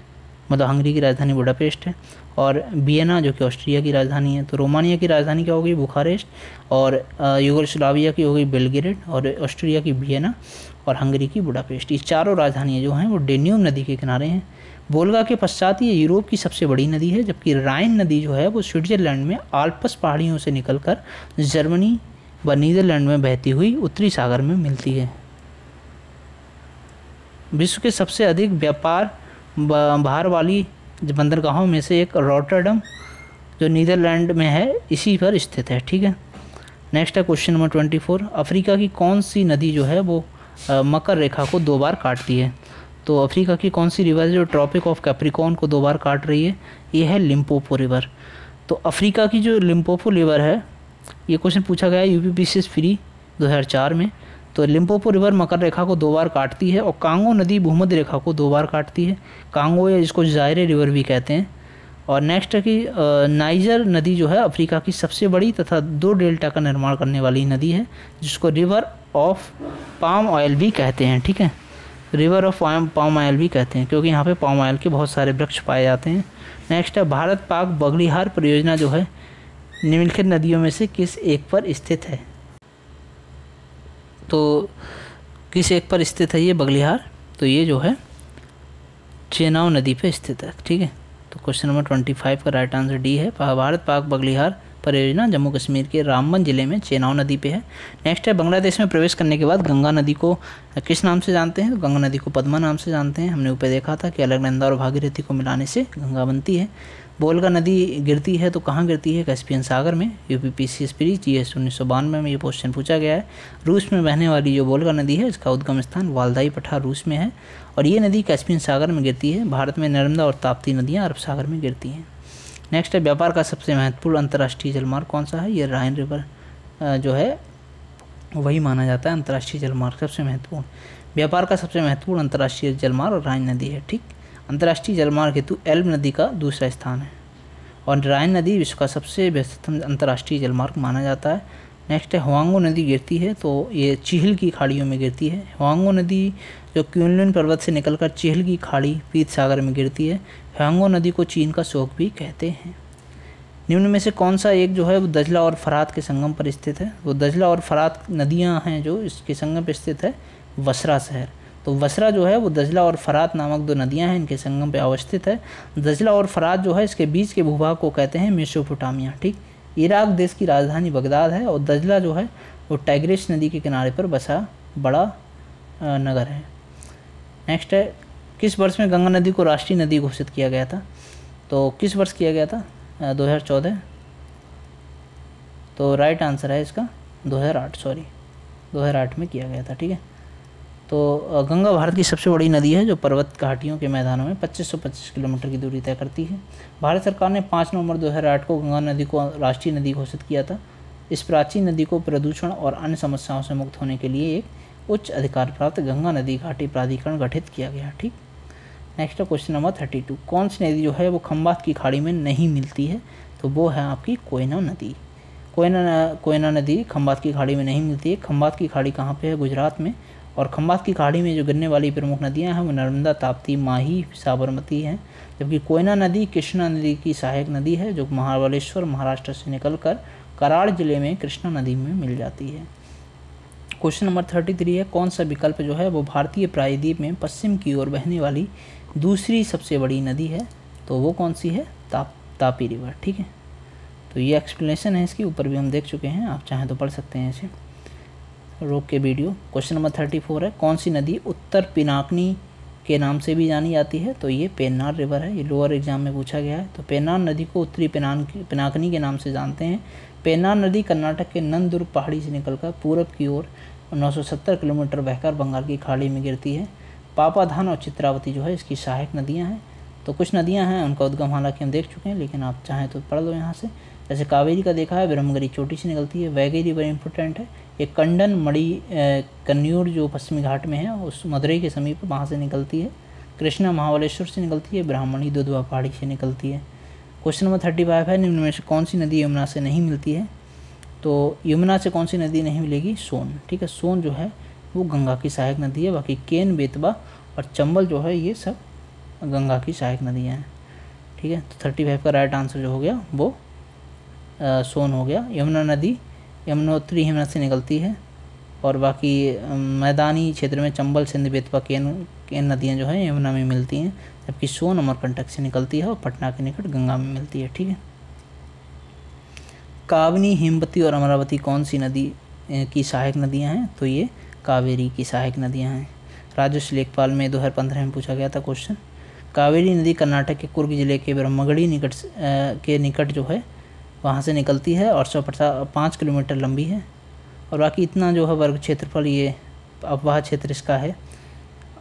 मतलब हंगरी की राजधानी बुडापेस्ट है। और वियना जो कि ऑस्ट्रिया की राजधानी है। तो रोमानिया की राजधानी क्या होगी? बुखारेस्ट। और यूगोस्लाविया की हो गई बेलग्रेड और ऑस्ट्रिया की वियना और हंगरी की बुडापेस्ट। ये चारों राजधानियाँ जो हैं वो डेन्यूब नदी के किनारे हैं। वोल्गा के पश्चात ये यूरोप की सबसे बड़ी नदी है, जबकि राइन नदी जो है वो स्विट्जरलैंड में आल्प्स पहाड़ियों से निकलकर जर्मनी व नीदरलैंड में बहती हुई उत्तरी सागर में मिलती है। विश्व के सबसे अधिक व्यापार भार वाली बंदरगाहों में से एक रॉटरडम जो नीदरलैंड में है, इसी पर स्थित है। ठीक है, नेक्स्ट है क्वेश्चन नंबर 24, अफ्रीका की कौन सी नदी जो है वो मकर रेखा को 2 बार काटती है? तो अफ्रीका की कौन सी रिवर जो ट्रॉपिक ऑफ कैप्रिकॉर्न को 2 बार काट रही है? ये है लिम्पोपो रिवर। तो अफ्रीका की जो लिम्पोपो रिवर है, ये क्वेश्चन पूछा गया है UPPCS फ्री 2004 में। तो लिम्पोपो रिवर मकर रेखा को 2 बार काटती है और कांगो नदी भूमध्य रेखा को 2 बार काटती है। कांगो या जिसको जायरे रिवर भी कहते हैं। और नेक्स्ट है कि नाइजर नदी जो है अफ्रीका की सबसे बड़ी तथा 2 डेल्टा का निर्माण करने वाली नदी है, जिसको रिवर ऑफ पाम ऑयल भी कहते हैं। ठीक है, रिवर ऑफ पाम ऑयल भी कहते हैं क्योंकि यहाँ पे पाम ऑयल के बहुत सारे वृक्ष पाए जाते हैं। नेक्स्ट है, भारत पाक बगलिहार परियोजना जो है निम्नलिखित नदियों में से किस एक पर स्थित है? तो किस एक पर स्थित है ये बगलिहार? तो ये जो है चेनाब नदी पे स्थित है। ठीक है, तो क्वेश्चन नंबर 25 का राइट आंसर डी है। भारत पाक बगलिहार परियोजना जम्मू कश्मीर के रामबन जिले में चेनाब नदी पे है। नेक्स्ट है, बांग्लादेश में प्रवेश करने के बाद गंगा नदी को किस नाम से जानते हैं? तो गंगा नदी को पद्मा नाम से जानते हैं। हमने ऊपर देखा था कि अलकनंदा और भागीरथी को मिलाने से गंगा बनती है। वोल्गा नदी गिरती है तो कहाँ गिरती है? कैस्पियन सागर में। UPPCS प्री GS 1992 में ये क्वेश्चन पूछा गया है। रूस में बहने वाली जो वोल्गा नदी है इसका उद्गम स्थान वाल्दाई पठार रूस में है और ये नदी कैस्पियन सागर में गिरती है। भारत में नर्मदा और ताप्ती नदियाँ अरब सागर में गिरती हैं। नेक्स्ट है, व्यापार का सबसे महत्वपूर्ण अंतर्राष्ट्रीय जलमार्ग कौन सा है? ये राइन रिवर जो है वही माना जाता है अंतर्राष्ट्रीय जलमार्ग सबसे महत्वपूर्ण। व्यापार का सबसे महत्वपूर्ण अंतर्राष्ट्रीय जलमार्ग राइन नदी है। ठीक, अंतर्राष्ट्रीय जलमार्ग हेतु एल्ब नदी का दूसरा स्थान है और राइन नदी विश्व का सबसे व्यस्ततम अंतर्राष्ट्रीय जलमार्ग माना जाता है। नेक्स्ट है हुआंगो नदी गिरती है तो ये चीहल की खाड़ियों में गिरती है। हुआंगो नदी जो क्यूनलुन पर्वत से निकलकर चीहल की खाड़ी पीत सागर में गिरती है। हुआंगो नदी को चीन का शोक भी कहते हैं। निम्न में से कौन सा एक जो है वो दजला और फरात के संगम पर स्थित है? वो दजला और फरात नदियां हैं जो इसके संगम पर स्थित है बसरा शहर। तो बसरा जो है वो दजला और फरात नामक दो नदियां हैं, इनके संगम पे अवस्थित है। दजला और फरात जो है इसके बीच के भूभाग को कहते हैं मेसोपोटामिया। ठीक, इराक देश की राजधानी बगदाद है और दजला जो है वो टाइग्रिस नदी के किनारे पर बसा बड़ा नगर है। नेक्स्ट है किस वर्ष में गंगा नदी को राष्ट्रीय नदी घोषित किया गया था? तो किस वर्ष किया गया था? 2014। तो राइट आंसर है इसका 2008 में किया गया था। ठीक है, तो गंगा भारत की सबसे बड़ी नदी है जो पर्वत घाटियों के मैदानों में 2525 किलोमीटर की दूरी तय करती है। भारत सरकार ने 5 नवंबर 2008 को गंगा नदी को राष्ट्रीय नदी घोषित किया था। इस प्राचीन नदी को प्रदूषण और अन्य समस्याओं से मुक्त होने के लिए एक उच्च अधिकार प्राप्त गंगा नदी घाटी प्राधिकरण गठित किया गया। ठीक, नेक्स्ट है क्वेश्चन नंबर 32। कौन सी नदी जो है वो खंबात की खाड़ी में नहीं मिलती है? तो वो है आपकी कोयना नदी। कोयना नदी खंबात की खाड़ी में नहीं मिलती है। खंबात की खाड़ी कहाँ पे है? गुजरात में। और खंबात की खाड़ी में जो गिरने वाली प्रमुख नदियां हैं वो नर्मदा, ताप्ती, माही, साबरमती हैं। जबकि कोयना नदी कृष्णा नदी की सहायक नदी है जो महाबलेश्वर महाराष्ट्र से निकलकर कराड़ जिले में कृष्णा नदी में मिल जाती है। क्वेश्चन नंबर 33 है कौन सा विकल्प जो है वो भारतीय प्रायद्वीप में पश्चिम की ओर बहने वाली दूसरी सबसे बड़ी नदी है? तो वो कौन सी है? तापी रिवर। ठीक है, तो ये एक्सप्लेनेशन है इसकी, ऊपर भी हम देख चुके हैं, आप चाहें तो पढ़ सकते हैं इसे रोक के वीडियो। क्वेश्चन नंबर 34 है कौन सी नदी उत्तर पिनाकिनी के नाम से भी जानी जाती है? तो ये पेन्नार रिवर है। ये लोअर एग्जाम में पूछा गया है। तो पेन्नार नदी को उत्तरी पिनाकिनी के नाम से जानते हैं। पेन्नार नदी कर्नाटक के नंदुर्ग पहाड़ी से निकलकर पूरब की ओर 970 किलोमीटर बहकर बंगाल की खाड़ी में गिरती है। पापाधान और चित्रावती जो है इसकी सहायक नदियाँ हैं। तो कुछ नदियाँ हैं उनका उद्गम हालांकि हम देख चुके हैं, लेकिन आप चाहें तो पढ़ लो यहाँ से। जैसे कावेरी का देखा है, ब्रह्मगिरी चोटी से निकलती है। वैगई रिवर इंपॉर्टेंट है। एक कंडन मणि कन्नूर जो पश्चिमी घाट में है उस मदुरई के समीप वहाँ से निकलती है। कृष्णा महाबलेश्वर से निकलती है। ब्राह्मणी दुधवा पहाड़ी से निकलती है। क्वेश्चन नंबर 35 है निम्न में से कौन सी नदी यमुना से नहीं मिलती है? तो यमुना से कौन सी नदी नहीं मिलेगी? सोन। ठीक है, सोन जो है वो गंगा की सहायक नदी है। बाकी केन, बेतवा और चंबल जो है ये सब गंगा की सहायक नदियाँ हैं। ठीक है, तो 35 का राइट आंसर जो हो गया वो सोन हो गया। यमुना नदी यमुनोत्री हिमनद से निकलती है और बाकी मैदानी क्षेत्र में चंबल, सिंध, बेतवा, केन नदियाँ जो हैं यमुना में मिलती हैं, जबकि सोन अमरकंटक से निकलती है और पटना के निकट गंगा में मिलती है। ठीक है, कावनी, हेमवती और अमरावती कौन सी नदी की सहायक नदियाँ हैं? तो ये कावेरी की सहायक नदियाँ हैं। राजस्व लेखपाल में 2015 में पूछा गया था क्वेश्चन। कावेरी नदी कर्नाटक के कुर्ग जिले के ब्रह्मगढ़ी के निकट जो है वहाँ से निकलती है और 105 किलोमीटर लंबी है। और बाकी इतना जो है वर्ग क्षेत्रफल ये अफवाह क्षेत्र इसका है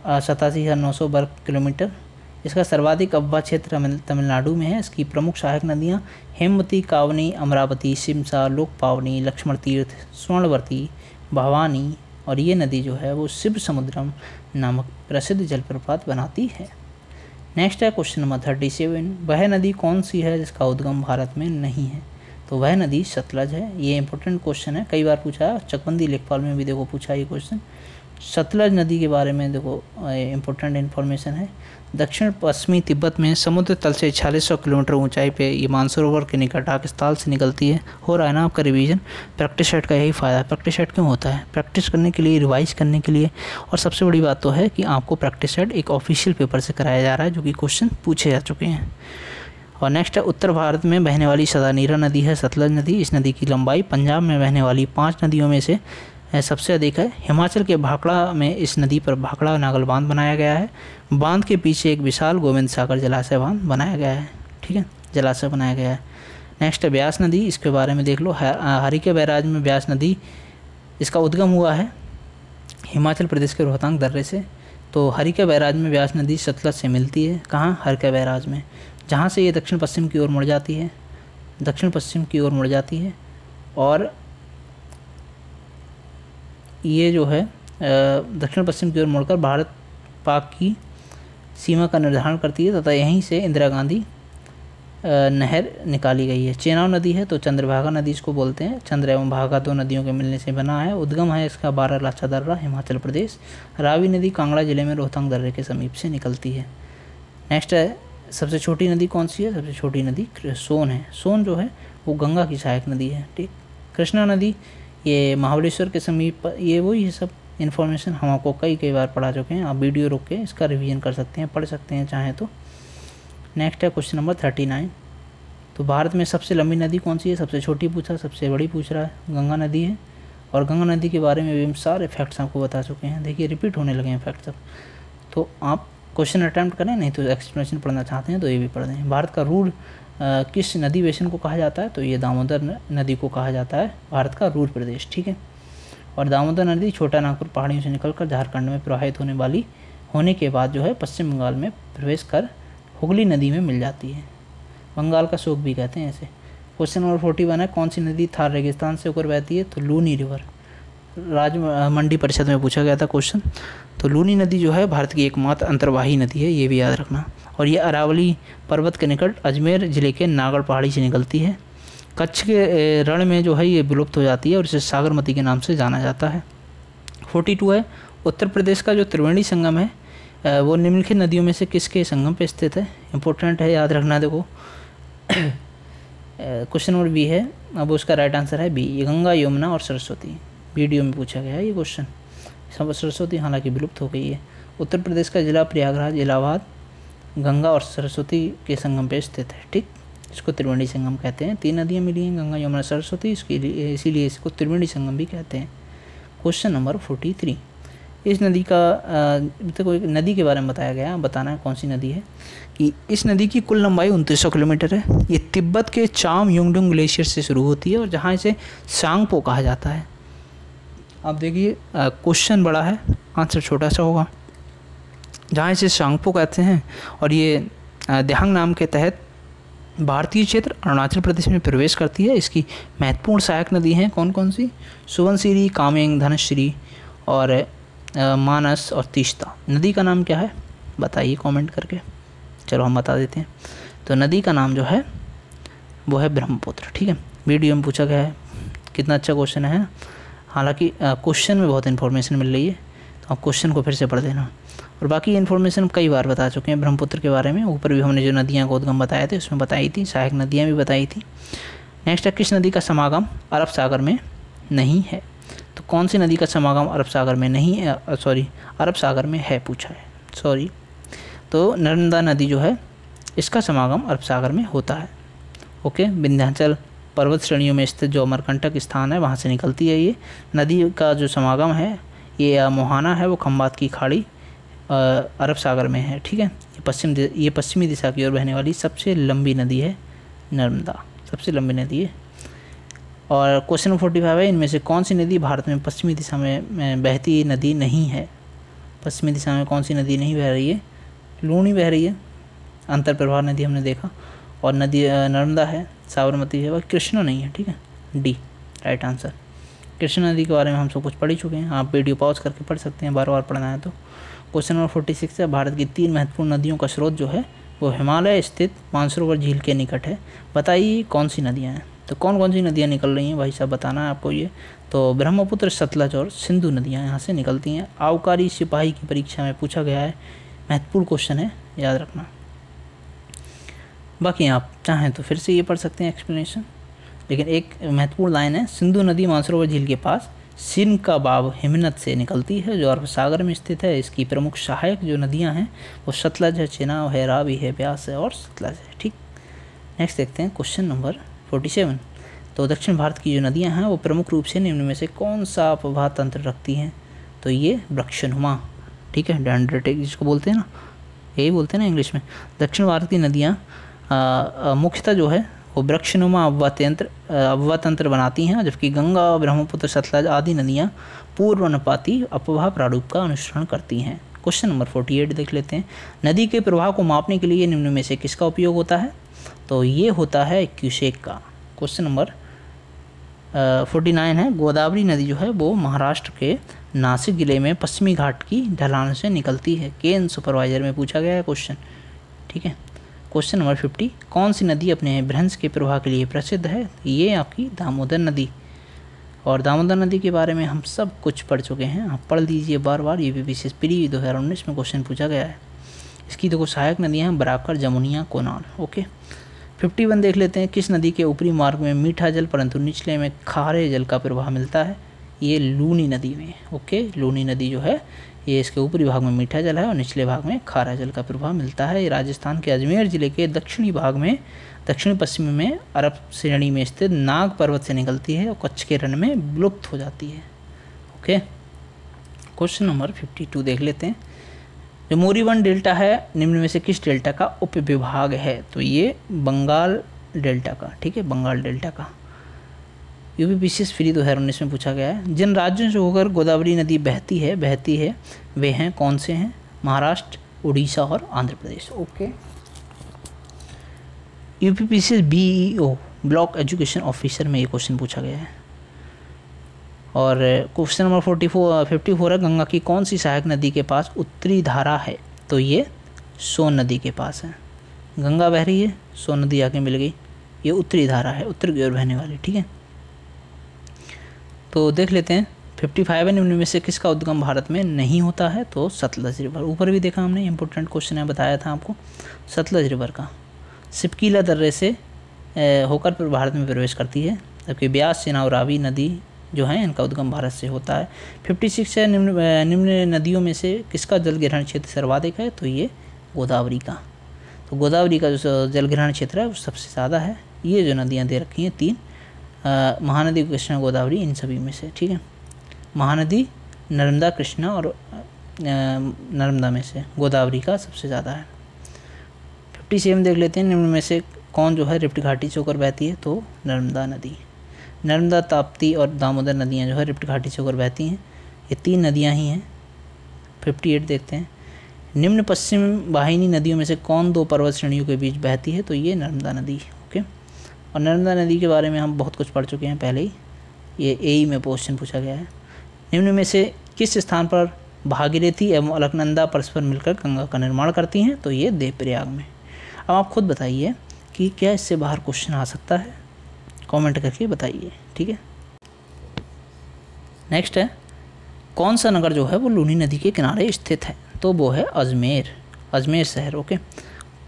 87,900 वर्ग किलोमीटर। इसका सर्वाधिक अफवाह क्षेत्र तमिलनाडु में है। इसकी प्रमुख सहायक नदियाँ हेमवती, कावनी, अमरावती, सिमसा, लोकपावनी, लक्ष्मण तीर्थ, स्वर्णवती, भवानी और ये नदी जो है वो शिव समुद्रम नामक प्रसिद्ध जलप्रपात बनाती है। नेक्स्ट है क्वेश्चन नंबर 37। वह नदी कौन सी है जिसका उद्गम भारत में नहीं है? तो वह नदी सतलज है। ये इंपॉर्टेंट क्वेश्चन है, कई बार पूछा है। चकबंदी लेखपाल में भी देखो पूछा ये क्वेश्चन। सतलज नदी के बारे में देखो इंपॉर्टेंट इन्फॉर्मेशन है। दक्षिण पश्चिमी तिब्बत में समुद्र तल से 4600 किलोमीटर ऊंचाई पे ये मानसरोवर के निकट आकस्थल से निकलती है। हो रहा है ना आपका रिवीजन? प्रैक्टिस सेट का यही फ़ायदा है। प्रैक्टिस सेट क्यों होता है? प्रैक्टिस करने के लिए, रिवाइज करने के लिए, और सबसे बड़ी बात तो है कि आपको प्रैक्टिस सेट एक ऑफिशियल पेपर से कराया जा रहा है जो कि क्वेश्चन पूछे जा चुके हैं। और नेक्स्ट है उत्तर भारत में बहने वाली सदानीरा नदी है सतलज नदी। इस नदी की लंबाई पंजाब में बहने वाली 5 नदियों में से सबसे अधिक है। हिमाचल के भाखड़ा में इस नदी पर भाखड़ा नागल बांध बनाया गया है। बांध के पीछे एक विशाल गोविंद सागर जलाशय बांध बनाया गया है। ठीक है, जलाशय बनाया गया है। नेक्स्ट है ब्यास नदी, इसके बारे में देख लो। हरिके बैराज में ब्यास नदी इसका उद्गम हुआ है हिमाचल प्रदेश के रोहतांग दर्रे से। तो हरिके बैराज में ब्यास नदी सतलज से मिलती है। कहाँ? हरिके बैराज में, जहाँ से ये दक्षिण पश्चिम की ओर मुड़ जाती है, दक्षिण पश्चिम की ओर मुड़ जाती है। और ये जो है दक्षिण पश्चिम की ओर मुड़कर भारत पाक की सीमा का निर्धारण करती है तथा यहीं से इंदिरा गांधी नहर निकाली गई है। चेनाब नदी है तो चंद्रभागा नदी इसको बोलते हैं। चंद्र एवं भागा दो नदियों के मिलने से बना है। उद्गम है इसका बारालाचा दर्रा, हिमाचल प्रदेश। रावी नदी कांगड़ा जिले में रोहतांग दर्रे के समीप से निकलती है। नेक्स्ट है, सबसे छोटी नदी कौन सी है? सबसे छोटी नदी सोन है। सोन जो है वो गंगा की सहायक नदी है। ठीक। कृष्णा नदी ये महाबलेश्वर के समीप, ये वही है सब इन्फॉर्मेशन हम आपको कई बार पढ़ा चुके हैं। आप वीडियो रोक के इसका रिवीजन कर सकते हैं, पढ़ सकते हैं चाहें तो। नेक्स्ट है क्वेश्चन नंबर 39। तो भारत में सबसे लंबी नदी कौन सी है? सबसे छोटी पूछा, सबसे बड़ी पूछ रहा है। गंगा नदी है। और गंगा नदी के बारे में भी हम सारे फैक्ट्स आपको बता चुके हैं। देखिए रिपीट होने लगे हैं फैक्ट्स अब। तो आप क्वेश्चन अटैम्प्ट करें, नहीं तो एक्सप्लेनेशन पढ़ना चाहते हैं तो ये भी पढ़ दें। भारत का रूर किस नदी बेसिन को कहा जाता है? तो ये दामोदर नदी को कहा जाता है भारत का रूर प्रदेश। ठीक है। और दामोदर नदी छोटा नागपुर पहाड़ियों से निकलकर झारखंड में प्रवाहित होने के बाद जो है पश्चिम बंगाल में प्रवेश कर हुगली नदी में मिल जाती है। बंगाल का शोक भी कहते हैं ऐसे। क्वेश्चन नंबर 41 है, कौन सी नदी थार रेगिस्तान से होकर बहती है? तो लूनी रिवर। मंडी परिषद में पूछा गया था क्वेश्चन। तो लूनी नदी जो है भारत की एकमात्र अंतर्वाही नदी है, ये भी याद रखना। और ये अरावली पर्वत के निकट अजमेर जिले के नागढ़ पहाड़ी से निकलती है। कच्छ के रण में जो है ये विलुप्त हो जाती है और इसे सागरमती के नाम से जाना जाता है। 42 है, उत्तर प्रदेश का जो त्रिवेणी संगम है वो निम्नलिखित नदियों में से किसके संगम पे स्थित है? इंपॉर्टेंट है, याद रखना। देखो क्वेश्चन नंबर बी है, अब उसका राइट आंसर है बी, गंगा, यमुना और सरस्वती। वीडियो में पूछा गया है ये क्वेश्चन। सरस्वती हालांकि विलुप्त हो गई है। उत्तर प्रदेश का जिला प्रयागराज इलाहाबाद गंगा और सरस्वती के संगम पे स्थित है। ठीक। इसको त्रिवेणी संगम कहते हैं। 3 नदियाँ मिली हैं, गंगा, यमुना, सरस्वती, इसीलिए इसको त्रिवेणी संगम भी कहते हैं। Question number 43। इस नदी का देखो एक नदी के बारे में बताया गया, बताना है कौन सी नदी है। कि इस नदी की कुल लंबाई 2900 किलोमीटर है। ये तिब्बत के चाम युंगडुंग ग्लेशियर से शुरू होती है और जहाँ इसे सांगपो कहा जाता है। अब देखिए क्वेश्चन बड़ा है, आंसर छोटा सा होगा। जहाँ इसे सांगपो कहते हैं और ये देहांग नाम के तहत भारतीय क्षेत्र अरुणाचल प्रदेश में प्रवेश करती है। इसकी महत्वपूर्ण सहायक नदी हैं कौन कौन सी? सुबनसिरी, कामेंग, धनश्री और मानस और तीस्ता। नदी का नाम क्या है बताइए कमेंट करके। चलो हम बता देते हैं। तो नदी का नाम जो है वो है ब्रह्मपुत्र। ठीक है। वीडियो में पूछा गया है, कितना अच्छा क्वेश्चन है। हालांकि क्वेश्चन में बहुत इन्फॉर्मेशन मिल रही है, तो आप क्वेश्चन को फिर से पढ़ देना। और बाकी इन्फॉर्मेशन कई बार बता चुके हैं ब्रह्मपुत्र के बारे में। ऊपर भी हमने जो नदियाँ का उद्गम बताए थे उसमें बताई थी, सहायक नदियाँ भी बताई थी। नेक्स्ट है, किस नदी का समागम अरब सागर में नहीं है? तो कौन सी नदी का समागम अरब सागर में नहीं है? अरब सागर में है पूछा है। तो नर्मदा नदी जो है इसका समागम अरब सागर में होता है। ओके। विंध्याचल पर्वत श्रेणियों में स्थित जो अमरकंटक स्थान है वहाँ से निकलती है ये नदी का जो समागम है। ये मोहाना है वो खंबात की खाड़ी अरब सागर में है। ठीक है। ये पश्चिमी दिशा की ओर बहने वाली सबसे लंबी नदी है नर्मदा, सबसे लंबी नदी है। और क्वेश्चन नंबर 45 है, इनमें से कौन सी नदी भारत में पश्चिमी दिशा में बहती नदी नहीं है? पश्चिमी दिशा में कौन सी नदी नहीं बह रही है? लूनी बह रही है, अंतर प्रवाह नदी हमने देखा। और नदी नर्मदा है, साबरमती है, वह कृष्णा नहीं है। ठीक है, डी राइट आंसर। कृष्णा नदी के बारे में हम सब कुछ पढ़ ही चुके हैं, आप वीडियो पॉज करके पढ़ सकते हैं, बार बार पढ़ना है तो। क्वेश्चन नंबर 46 है, भारत की 3 महत्वपूर्ण नदियों का स्रोत जो है वो हिमालय स्थित मानसरोवर झील के निकट है। बताइए कौन सी नदियाँ हैं? तो कौन कौन सी नदियाँ निकल रही हैं भाई साहब, बताना है आपको ये। तो ब्रह्मपुत्र, सतलज और सिंधु नदियाँ यहाँ से निकलती हैं। आबकारी सिपाही की परीक्षा में पूछा गया है, महत्वपूर्ण क्वेश्चन है, याद रखना। बाकी आप चाहें तो फिर से ये पढ़ सकते हैं एक्सप्लेनेशन, लेकिन एक महत्वपूर्ण लाइन है, सिंधु नदी मानसरोवर झील के पास सिन का बाब हिमनद से निकलती है जो अरब सागर में स्थित है। इसकी प्रमुख सहायक जो नदियां हैं वो सतलज है, चेनाब है, रावी है, ब्यास है और सतलज है। ठीक। नेक्स्ट देखते हैं क्वेश्चन नंबर 47। तो दक्षिण भारत की जो नदियां हैं वो प्रमुख रूप से निम्न में से कौन सा अपवाह तंत्र रखती हैं? तो ये वृक्षनुमा, ठीक है, डेंड्रेटिक जिसको बोलते हैं ना, यही बोलते हैं ना इंग्लिश में। दक्षिण भारत की नदियाँ मुख्यतः जो है वो वृक्षनुमा अपवाह तंत्र बनाती हैं, जबकि गंगा, ब्रह्मपुत्र, सतलज आदि नदियाँ पूर्व अनुपाती अपवाह प्रारूप का अनुसरण करती हैं। क्वेश्चन नंबर 48 देख लेते हैं। नदी के प्रवाह को मापने के लिए निम्न में से किसका उपयोग होता है? तो ये होता है क्यूसेक का। क्वेश्चन नंबर 49 है, गोदावरी नदी जो है वो महाराष्ट्र के नासिक जिले में पश्चिमी घाट की ढलान से निकलती है। केन सुपरवाइजर में पूछा गया है क्वेश्चन। ठीक है। क्वेश्चन नंबर 50, कौन सी नदी अपने भ्रंश के प्रवाह के लिए प्रसिद्ध है? ये आपकी दामोदर नदी। और दामोदर नदी के बारे में हम सब कुछ पढ़ चुके हैं, आप पढ़ लीजिए बार बार, ये भी विशेष प्री 2019 में क्वेश्चन पूछा गया है। इसकी देखो सहायक नदियाँ हैं बराकर, जमुनिया, कोनाल। ओके, 51 देख लेते हैं, किस नदी के ऊपरी मार्ग में मीठा जल परंतु निचले में खारे जल का प्रवाह मिलता है? ये लूनी नदी में। ओके, लूनी नदी जो है ये इसके ऊपरी भाग में मीठा जल है और निचले भाग में खारा जल का प्रवाह मिलता है। ये राजस्थान के अजमेर जिले के दक्षिणी भाग में दक्षिण पश्चिम में अरब श्रेणी में स्थित नाग पर्वत से निकलती है और कच्छ के रण में विलुप्त हो जाती है। ओके, क्वेश्चन नंबर 52 देख लेते हैं, जो मोरीवन डेल्टा है निम्न में से किस डेल्टा का उपविभाग है? तो ये बंगाल डेल्टा का, ठीक है, बंगाल डेल्टा का। यूपीपीसीएस फ्री 2019 में पूछा गया है, जिन राज्यों से होकर गोदावरी नदी बहती है वे हैं कौन से हैं? महाराष्ट्र, उड़ीसा और Andhra Pradesh. Okay, UPPCS BEO block education officer में ये क्वेश्चन पूछा गया है। और क्वेश्चन नंबर 54 है, गंगा की कौन सी सहायक नदी के पास उत्तरी धारा है? तो ये सोन नदी के पास है। गंगा बह रही है, सोन नदी आके मिल गई, ये उत्तरी धारा है, उत्तर की ओर बहने वाली। ठीक है, तो देख लेते हैं 55 है, निम्न में से किसका उद्गम भारत में नहीं होता है? तो सतलज रिवर। ऊपर भी देखा हमने, इंपॉर्टेंट क्वेश्चन है, बताया था आपको, सतलज रिवर का सिपकीला दर्रे से होकर भारत में प्रवेश करती है, जबकि ब्यास, चेनाब, रावी नदी जो है इनका उद्गम भारत से होता है। 56 है, निम्न नदियों में से किसका जल ग्रहण क्षेत्र सर्वाधिक है? तो ये गोदावरी का। तो गोदावरी का जो जल ग्रहण क्षेत्र है वो सबसे ज़्यादा है। ये जो नदियाँ दे रखी हैं 3, महानदी, कृष्णा, गोदावरी, इन सभी में से। ठीक है, महानदी, नर्मदा, कृष्णा और नर्मदा में से गोदावरी का सबसे ज़्यादा है। 57 देख लेते हैं, निम्न में से कौन जो है रिफ्ट घाटी से होकर बहती है? तो नर्मदा नदी। नर्मदा, ताप्ती और दामोदर नदियाँ जो है रिफ्ट घाटी से होकर बहती हैं, ये 3 नदियाँ ही हैं। 58 देखते हैं, निम्न पश्चिम वाहिनी नदियों में से कौन 2 पर्वत श्रेणियों के बीच बहती है? तो ये नर्मदा नदी। ओके, और नर्मदा नदी के बारे में हम बहुत कुछ पढ़ चुके हैं पहले ही, ये एई में क्वेश्चन पूछा गया है। निम्न में से किस स्थान पर भागीरथी एवं अलकनंदा परस्पर मिलकर गंगा का निर्माण करती हैं? तो ये देवप्रयाग में। अब आप खुद बताइए कि क्या इससे बाहर क्वेश्चन आ सकता है, कमेंट करके बताइए। ठीक है, नेक्स्ट है, कौन सा नगर जो है वो लूनी नदी के किनारे स्थित है? तो वो है अजमेर, अजमेर शहर। ओके,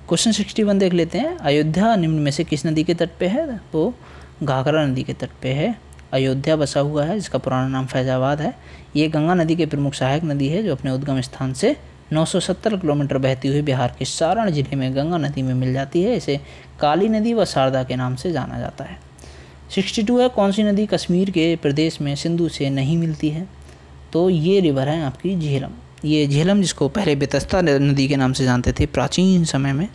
क्वेश्चन 61 देख लेते हैं, अयोध्या निम्न में से किस नदी के तट पे है? तो घाघरा नदी के तट पे है अयोध्या बसा हुआ है, जिसका पुराना नाम फैजाबाद है। ये गंगा नदी के प्रमुख सहायक नदी है, जो अपने उद्गम स्थान से 970 किलोमीटर बहती हुई बिहार के सारण जिले में गंगा नदी में मिल जाती है। इसे काली नदी व शारदा के नाम से जाना जाता है। 62 है, कौन सी नदी कश्मीर के प्रदेश में सिंधु से नहीं मिलती है? तो ये रिवर है आपकी झेलम। ये झेलम, जिसको पहले बेतस्ता नदी के नाम से जानते थे प्राचीन समय में,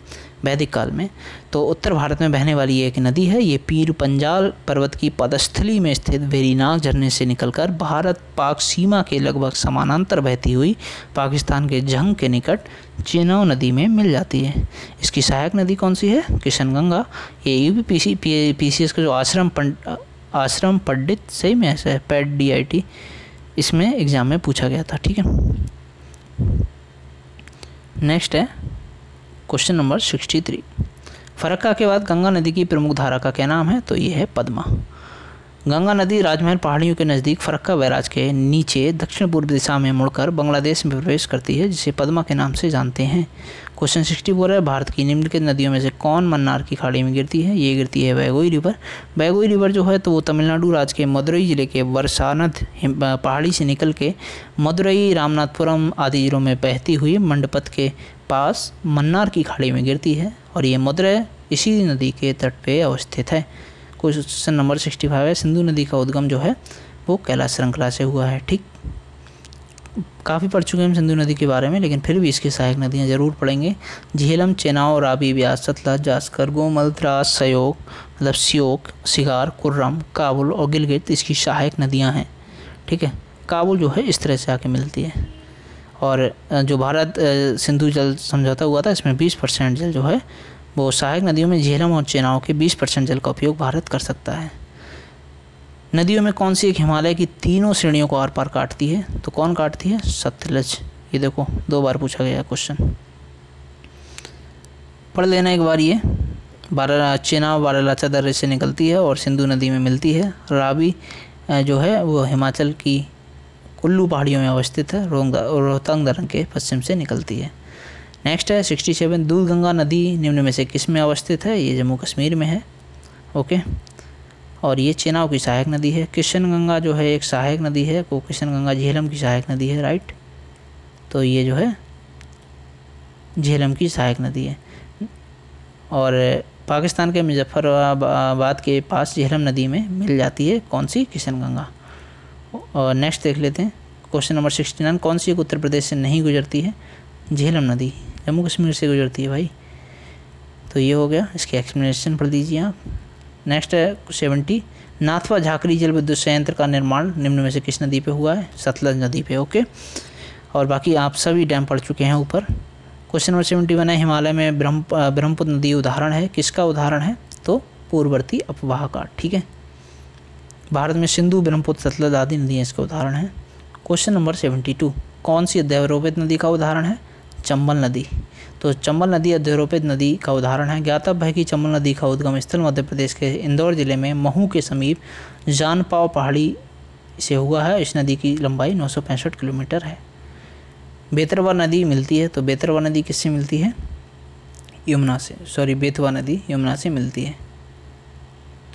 वैदिक काल में, तो उत्तर भारत में बहने वाली एक नदी है। ये पीर पंजाल पर्वत की पदस्थली में स्थित वेरीनाग झरने से निकलकर भारत पाक सीमा के लगभग समानांतर बहती हुई पाकिस्तान के जंग के निकट चेनाब नदी में मिल जाती है। इसकी सहायक नदी कौन सी है? किशनगंगा। ये यूपीपीसीएस का जो आश्रम पंडित, सही में ऐसा है, पैट DIT, इसमें एग्ज़ाम में पूछा गया था। ठीक है, नेक्स्ट है क्वेश्चन नंबर 63, फरक्का के बाद गंगा नदी की प्रमुख धारा का क्या नाम है? तो ये है पद्मा। गंगा नदी राजमहल पहाड़ियों के नज़दीक फरक्का बैराज के नीचे दक्षिण पूर्व दिशा में मुड़कर बांग्लादेश में प्रवेश करती है, जिसे पद्मा के नाम से जानते हैं। क्वेश्चन 64 है, भारत की निम्नलिखित नदियों में से कौन मन्नार की खाड़ी में गिरती है? ये गिरती है वैगोई रिवर। वैगोई रिवर जो है तो वो तमिलनाडु राज्य के मदुरई जिले के वर्षानद पहाड़ी से निकल के मदुरई, रामनाथपुरम आदि जिलों में बहती हुई मंडपत के पास मन्नार की खाड़ी में गिरती है, और ये मदुरई इसी नदी के तट पे अवस्थित है। क्वेश्चन नंबर 65 है, सिंधु नदी का उद्गम जो है वो कैलाश श्रृंखला से हुआ है। ठीक, काफ़ी पढ़ चुके हैं हम सिंधु नदी के बारे में, लेकिन फिर भी इसकी सहायक नदियाँ ज़रूर पढ़ेंगे। झेलम, चेनाब, रावी, ब्यास, सतलज, जास्कर, गोमल, द्रास, श्योक, मतलब श्योक, शिगार, कुर्रम, काबुल और गिलगित इसकी सहायक नदियाँ हैं। ठीक है, काबुल जो है इस तरह से आके मिलती है। और जो भारत सिंधु जल समझौता हुआ था, इसमें 20% जल जो है वो सहायक नदियों में झेलम और चेनाब के 20% जल का उपयोग भारत कर सकता है। नदियों में कौन सी एक हिमालय की तीनों श्रेणियों को आर पार काटती है? तो कौन काटती है? सतलज। ये देखो 2 बार पूछा गया क्वेश्चन। पढ़ लेना एक बार ये। चेनाब बारालाचा दर्रे से निकलती है और सिंधु नदी में मिलती है। रावी जो है वो हिमाचल की कुल्लू पहाड़ियों में अवस्थित है, रोहतांग दर्रे के पश्चिम से निकलती है। नेक्स्ट है 67, दूधगंगा नदी निम्न में से किस में अवस्थित है? ये जम्मू कश्मीर में है। ओके, और ये चेनाब की सहायक नदी है। किशनगंगा जो है एक सहायक नदी है, वो किशनगंगा झेलम की सहायक नदी है, राइट। तो ये जो है झेलम की सहायक नदी है। और पाकिस्तान के मुजफ्फराबाद के पास झेलम नदी में मिल जाती है कौन सी? किशनगंगा। और नेक्स्ट देख लेते हैं क्वेश्चन नंबर 69, कौन सी एक उत्तर प्रदेश से नहीं गुजरती है? झेलम नदी जम्मू कश्मीर से गुजरती है भाई। तो ये हो गया, इसकी एक्सप्लेनेशन पढ़ दीजिए आप। नेक्स्ट है 70, नाथवा झाकरी जल विद्युत संयंत्र का निर्माण निम्न में से किस नदी पे हुआ है? सतलज नदी पे। ओके, और बाकी आप सभी डैम पढ़ चुके हैं ऊपर। क्वेश्चन नंबर 71 है, हिमालय में ब्रह्मपुत्र नदी उदाहरण है, किसका उदाहरण है? तो पूर्ववर्ती अपवाह का। ठीक है, भारत में सिंधु, ब्रह्मपुत्र, सतलज आदि नदियाँ इसका उदाहरण है। क्वेश्चन नंबर 72, कौन सी अध्यारोपित नदी का उदाहरण है? चंबल नदी। तो चंबल नदी अध्यारोपित नदी का उदाहरण है। ज्ञातव्य है कि चंबल नदी का उद्गम स्थल मध्य प्रदेश के इंदौर जिले में महू के समीप जानपाव पहाड़ी से हुआ है। इस नदी की लंबाई 965 किलोमीटर है। बेतरवा नदी मिलती है, तो बेतरवा नदी किससे मिलती है? यमुना से। सॉरी, बेतवा नदी यमुना से मिलती है।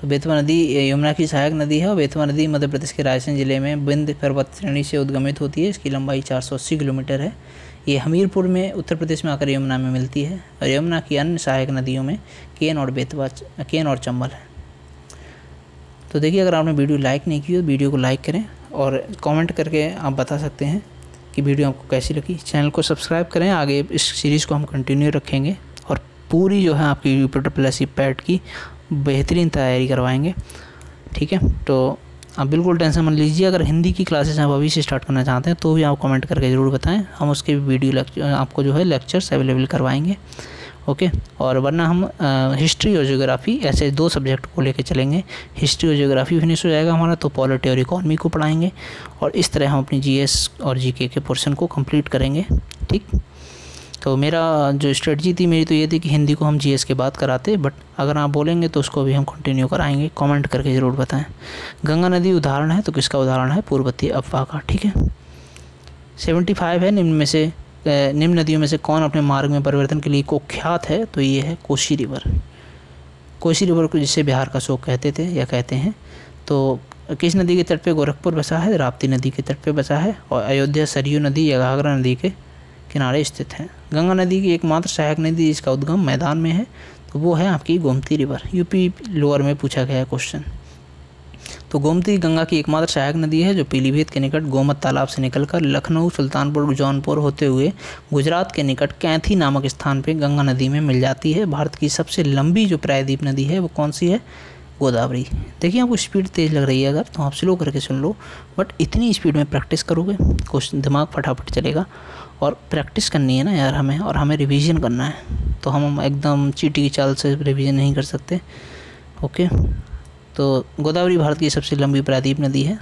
तो बेतवा नदी यमुना की सहायक नदी है और बेतवा नदी मध्य प्रदेश के रायसेन जिले में विंध्य पर्वत श्रेणी से उद्गमित होती है। इसकी लंबाई 480 किलोमीटर है। ये हमीरपुर में उत्तर प्रदेश में आकर यमुना में मिलती है। और यमुना की अन्य सहायक नदियों में केन और चंबल है। तो देखिए, अगर आपने वीडियो लाइक नहीं की तो वीडियो को लाइक करें और कमेंट करके आप बता सकते हैं कि वीडियो आपको कैसी लगी। चैनल को सब्सक्राइब करें, आगे इस सीरीज़ को हम कंटिन्यू रखेंगे और पूरी जो है आपकी UPSC पैट की बेहतरीन तैयारी करवाएंगे। ठीक है, तो आप बिल्कुल टेंशन मत लीजिए। अगर हिंदी की क्लासेस आप अभी से स्टार्ट करना चाहते हैं तो भी आप कमेंट करके ज़रूर बताएं, हम उसके वीडियो आपको जो है लेक्चर्स अवेलेबल करवाएंगे। ओके, और वरना हम हिस्ट्री और ज्योग्राफी ऐसे 2 सब्जेक्ट को लेके चलेंगे। हिस्ट्री और ज्योग्राफी फिनिश हो जाएगा हमारा तो पॉलिटी और इकोनॉमी को पढ़ाएंगे और इस तरह हम अपनी GS और GK के पोर्शन को कंप्लीट करेंगे। ठीक, तो मेरा जो स्ट्रेटजी थी मेरी तो ये थी कि हिंदी को हम GS के बाद कराते, बट अगर आप बोलेंगे तो उसको भी हम कंटिन्यू कराएंगे। कमेंट करके ज़रूर बताएं। गंगा नदी उदाहरण है, तो किसका उदाहरण है? पूर्ववर्ती अपवाह का। ठीक है, 75 है, निम्न नदियों में से कौन अपने मार्ग में परिवर्तन के लिए कुख्यात है? तो ये है कोसी रिवर। कोसी रिवर को जिसे बिहार का शोक कहते थे या कहते हैं। तो किस नदी के तट पे गोरखपुर बसा है? राप्ती नदी के तट पे बसा है। और अयोध्या सरयू नदी या घाघरा नदी के किनारे स्थित है। गंगा नदी की एकमात्र सहायक नदी जिसका उद्गम मैदान में है तो वो है आपकी गोमती रिवर। UP लोअर में पूछा गया है क्वेश्चन। तो गोमती गंगा की एकमात्र सहायक नदी है जो पीलीभीत के निकट गोमत तालाब से निकलकर लखनऊ, सुल्तानपुर, जौनपुर होते हुए गुजरात के निकट कैथी नामक स्थान पे गंगा नदी में मिल जाती है। भारत की सबसे लंबी जो प्रायद्वीप नदी है वो कौन सी है? गोदावरी। देखिए, आपको स्पीड तेज़ लग रही है अगर तो आप स्लो करके सुन लो, बट इतनी स्पीड में प्रैक्टिस करोगे क्वेश्चन दिमाग फटाफट चलेगा। और प्रैक्टिस करनी है ना यार हमें, और हमें रिवीजन करना है, तो हम एकदम चींटी की चाल से रिवीजन नहीं कर सकते। ओके, तो गोदावरी भारत की सबसे लंबी प्रायद्वीप नदी है।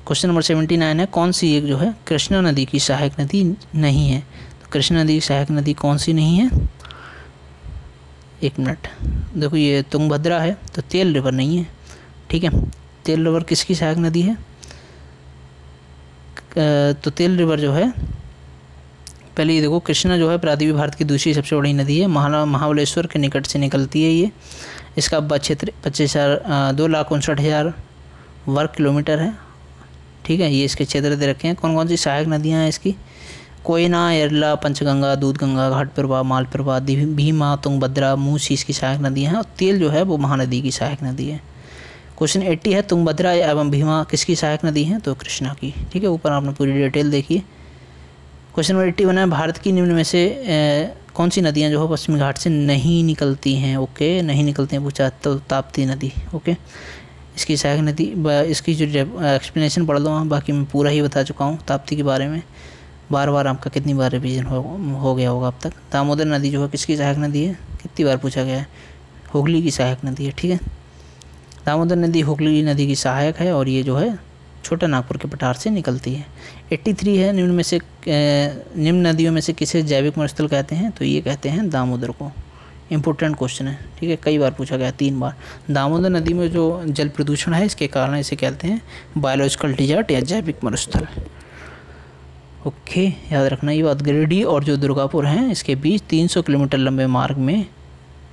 क्वेश्चन नंबर 79 है, कौन सी एक जो है कृष्णा नदी की सहायक नदी नहीं है? तो कृष्णा नदी की सहायक नदी कौन सी नहीं है? एक मिनट, देखो ये तुंगभद्रा है, तो तेल रिवर नहीं है। ठीक है, तेल रिवर किसकी सहायक नदी है? तो तेल रिवर जो है, पहले ये देखो, कृष्णा जो है प्रायद्वीप भारत की दूसरी सबसे बड़ी नदी है। महाबलेश्वर के निकट से निकलती है ये। इसका क्षेत्र 2,59,000 वर्ग किलोमीटर है। ठीक है, ये इसके क्षेत्र दे रखे हैं। कौन कौन सी सहायक नदियाँ हैं इसकी? कोयना, एरला, पंचगंगा, दूधगंगा, घाटप्रभा, मालप्रभा, भीमा, तुंगभद्रा, मूसी इसकी सहायक नदियाँ हैं। और तेल जो है वो महानदी की सहायक नदी है। क्वेश्चन 80 है, तुंगभद्रा एवं भीमा किसकी सहायक नदी है? तो कृष्णा की। ठीक है, ऊपर आपने पूरी डिटेल देखी है। क्वेश्चन नंबर 81 है, भारत की निम्न में से कौन सी नदियाँ जो है पश्चिमी घाट से नहीं निकलती हैं? ओके, नहीं निकलती हैं पूछा, तो ताप्ती नदी। ओके, इसकी सहायक नदी, इसकी जो एक्सप्लेनेशन पढ़ लो आप, बाकी मैं पूरा ही बता चुका हूँ ताप्ती के बारे में। बार बार आपका कितनी बार रिवीजन हो गया होगा अब तक। दामोदर नदी जो है किसकी सहायक नदी है? कितनी बार पूछा गया है? हुगली की सहायक नदी है। ठीक है, दामोदर नदी हुगली नदी की सहायक है और ये जो है छोटा नागपुर के पठार से निकलती है। 83 है निम्न नदियों में से किसे जैविक मरुस्थल कहते हैं, तो ये कहते हैं दामोदर को। इम्पोर्टेंट क्वेश्चन है, ठीक है, कई बार पूछा गया, 3 बार। दामोदर नदी में जो जल प्रदूषण है इसके कारण इसे कहते हैं बायोलॉजिकल डिजर्ट या जैविक मरुस्थल। ओके, याद रखना ये बात। गिरिडीह और जो दुर्गापुर हैं इसके बीच 300 किलोमीटर लंबे मार्ग में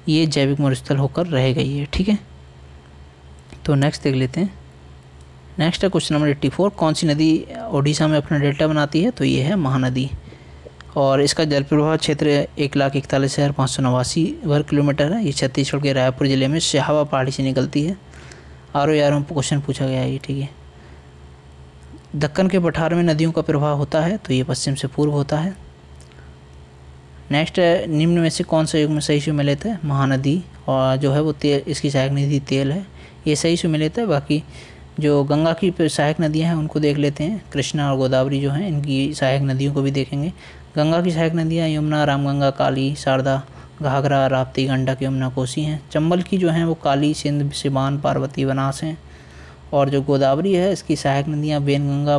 ये जैविक मरुस्थल होकर रह गई है, ठीक है। तो नेक्स्ट देख लेते हैं। नेक्स्ट है क्वेश्चन नंबर 84, कौन सी नदी ओडिशा में अपना डेल्टा बनाती है, तो ये है महानदी। और इसका जल प्रवाह क्षेत्र 1,41,589 वर्ग किलोमीटर है। ये छत्तीसगढ़ के रायपुर जिले में सिहावा पहाड़ी से निकलती है। RO क्वेश्चन पूछा गया है ये, ठीक है। दक्कन के पठार में नदियों का प्रवाह होता है, तो ये पश्चिम से पूर्व होता है। नेक्स्ट है, निम्न में से कौन सा युग्म सही सुमेलित है, महानदी, और जो है वो तेल, इसकी सहायक नदी तेल है, ये सही सुमेलित है। बाकी जो गंगा की सहायक नदियां हैं उनको देख लेते हैं। कृष्णा और गोदावरी जो हैं इनकी सहायक नदियों को भी देखेंगे। गंगा की सहायक नदियां यमुना, रामगंगा, काली, शारदा, घाघरा, राप्ती, गंडक, यमुना, कोसी हैं। चंबल की जो हैं वो काली, सिंध, सिवान, पार्वती, बनास हैं। और जो गोदावरी है इसकी सहायक नदियाँ बेनगंगा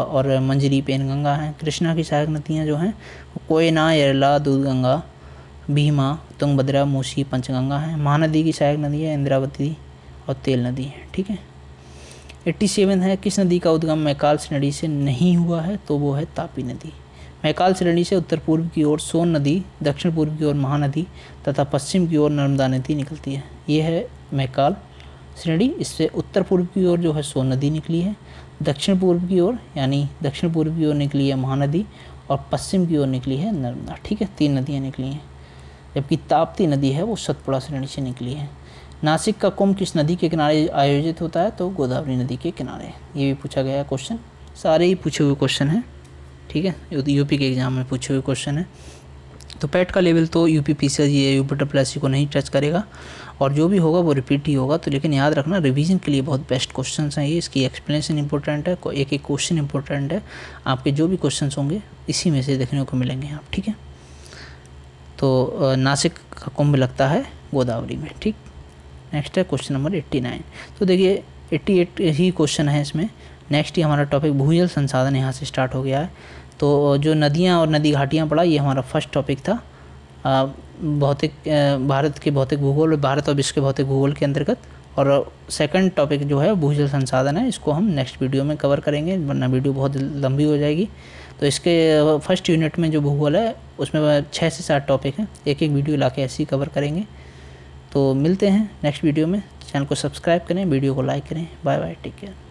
और मंजरी पेनगंगा हैं। कृष्णा की सहायक नदियाँ जो हैं वो कोयना, येरला, दूधगंगा, भीमा, तुंगभद्रा, मूसी, पंचगंगा हैं। महानदी की सहायक नदियाँ इंद्रावती और तेल नदी है, ठीक है। 87 है, किस नदी का उद्गम मैकाल श्रेणी से नहीं हुआ है, तो वो है तापी नदी। मैकाल श्रेणी से उत्तर पूर्व की ओर सोन नदी, दक्षिण पूर्व की ओर महानदी तथा पश्चिम की ओर नर्मदा नदी निकलती है। ये है मैकाल श्रेणी। इससे उत्तर पूर्व की ओर जो है सोन नदी निकली है, दक्षिण पूर्व की ओर यानी दक्षिण पूर्व की ओर निकली है महानदी और पश्चिम की ओर निकली है नर्मदा, ठीक है। 3 नदियाँ निकली हैं। जबकि ताप्ती नदी है वो सतपुड़ा श्रेणी से निकली है। नासिक का कुंभ किस नदी के किनारे आयोजित होता है, तो गोदावरी नदी के किनारे। ये भी पूछा गया है क्वेश्चन, सारे ही पूछे हुए क्वेश्चन हैं, ठीक है। यूपी के एग्जाम में पूछे हुए क्वेश्चन है। तो पैट का लेवल तो यूपी PCG या यूपी को नहीं टच करेगा और जो भी होगा वो रिपीट ही होगा। तो लेकिन याद रखना रिवीजन के लिए बहुत बेस्ट क्वेश्चन हैं ये। इसकी एक्सप्लेनेशन इंपॉर्टेंट है, एक एक क्वेश्चन इंपॉर्टेंट है। आपके जो भी क्वेश्चन होंगे इसी में से देखने को मिलेंगे आप, ठीक है। तो नासिक का कुंभ लगता है गोदावरी में, ठीक। नेक्स्ट है क्वेश्चन नंबर 89। तो देखिए 88 ही क्वेश्चन है इसमें। नेक्स्ट ही हमारा टॉपिक भूजल संसाधन यहाँ से स्टार्ट हो गया है। तो जो नदियाँ और नदी घाटियाँ पड़ा ये हमारा फर्स्ट टॉपिक था भौतिक भारत के भौतिक भूगोल, भारत और विश्व के भौतिक भूगोल के अंतर्गत। और सेकंड टॉपिक जो है भूजल संसाधन है, इसको हम नेक्स्ट वीडियो में कवर करेंगे वरना वीडियो बहुत लंबी हो जाएगी। तो इसके फर्स्ट यूनिट में जो भूगोल है उसमें 6 से 7 टॉपिक हैं, एक एक वीडियो ला के ऐसे ही कवर करेंगे। तो मिलते हैं नेक्स्ट वीडियो में। चैनल को सब्सक्राइब करें, वीडियो को लाइक करें। Bye bye, take care.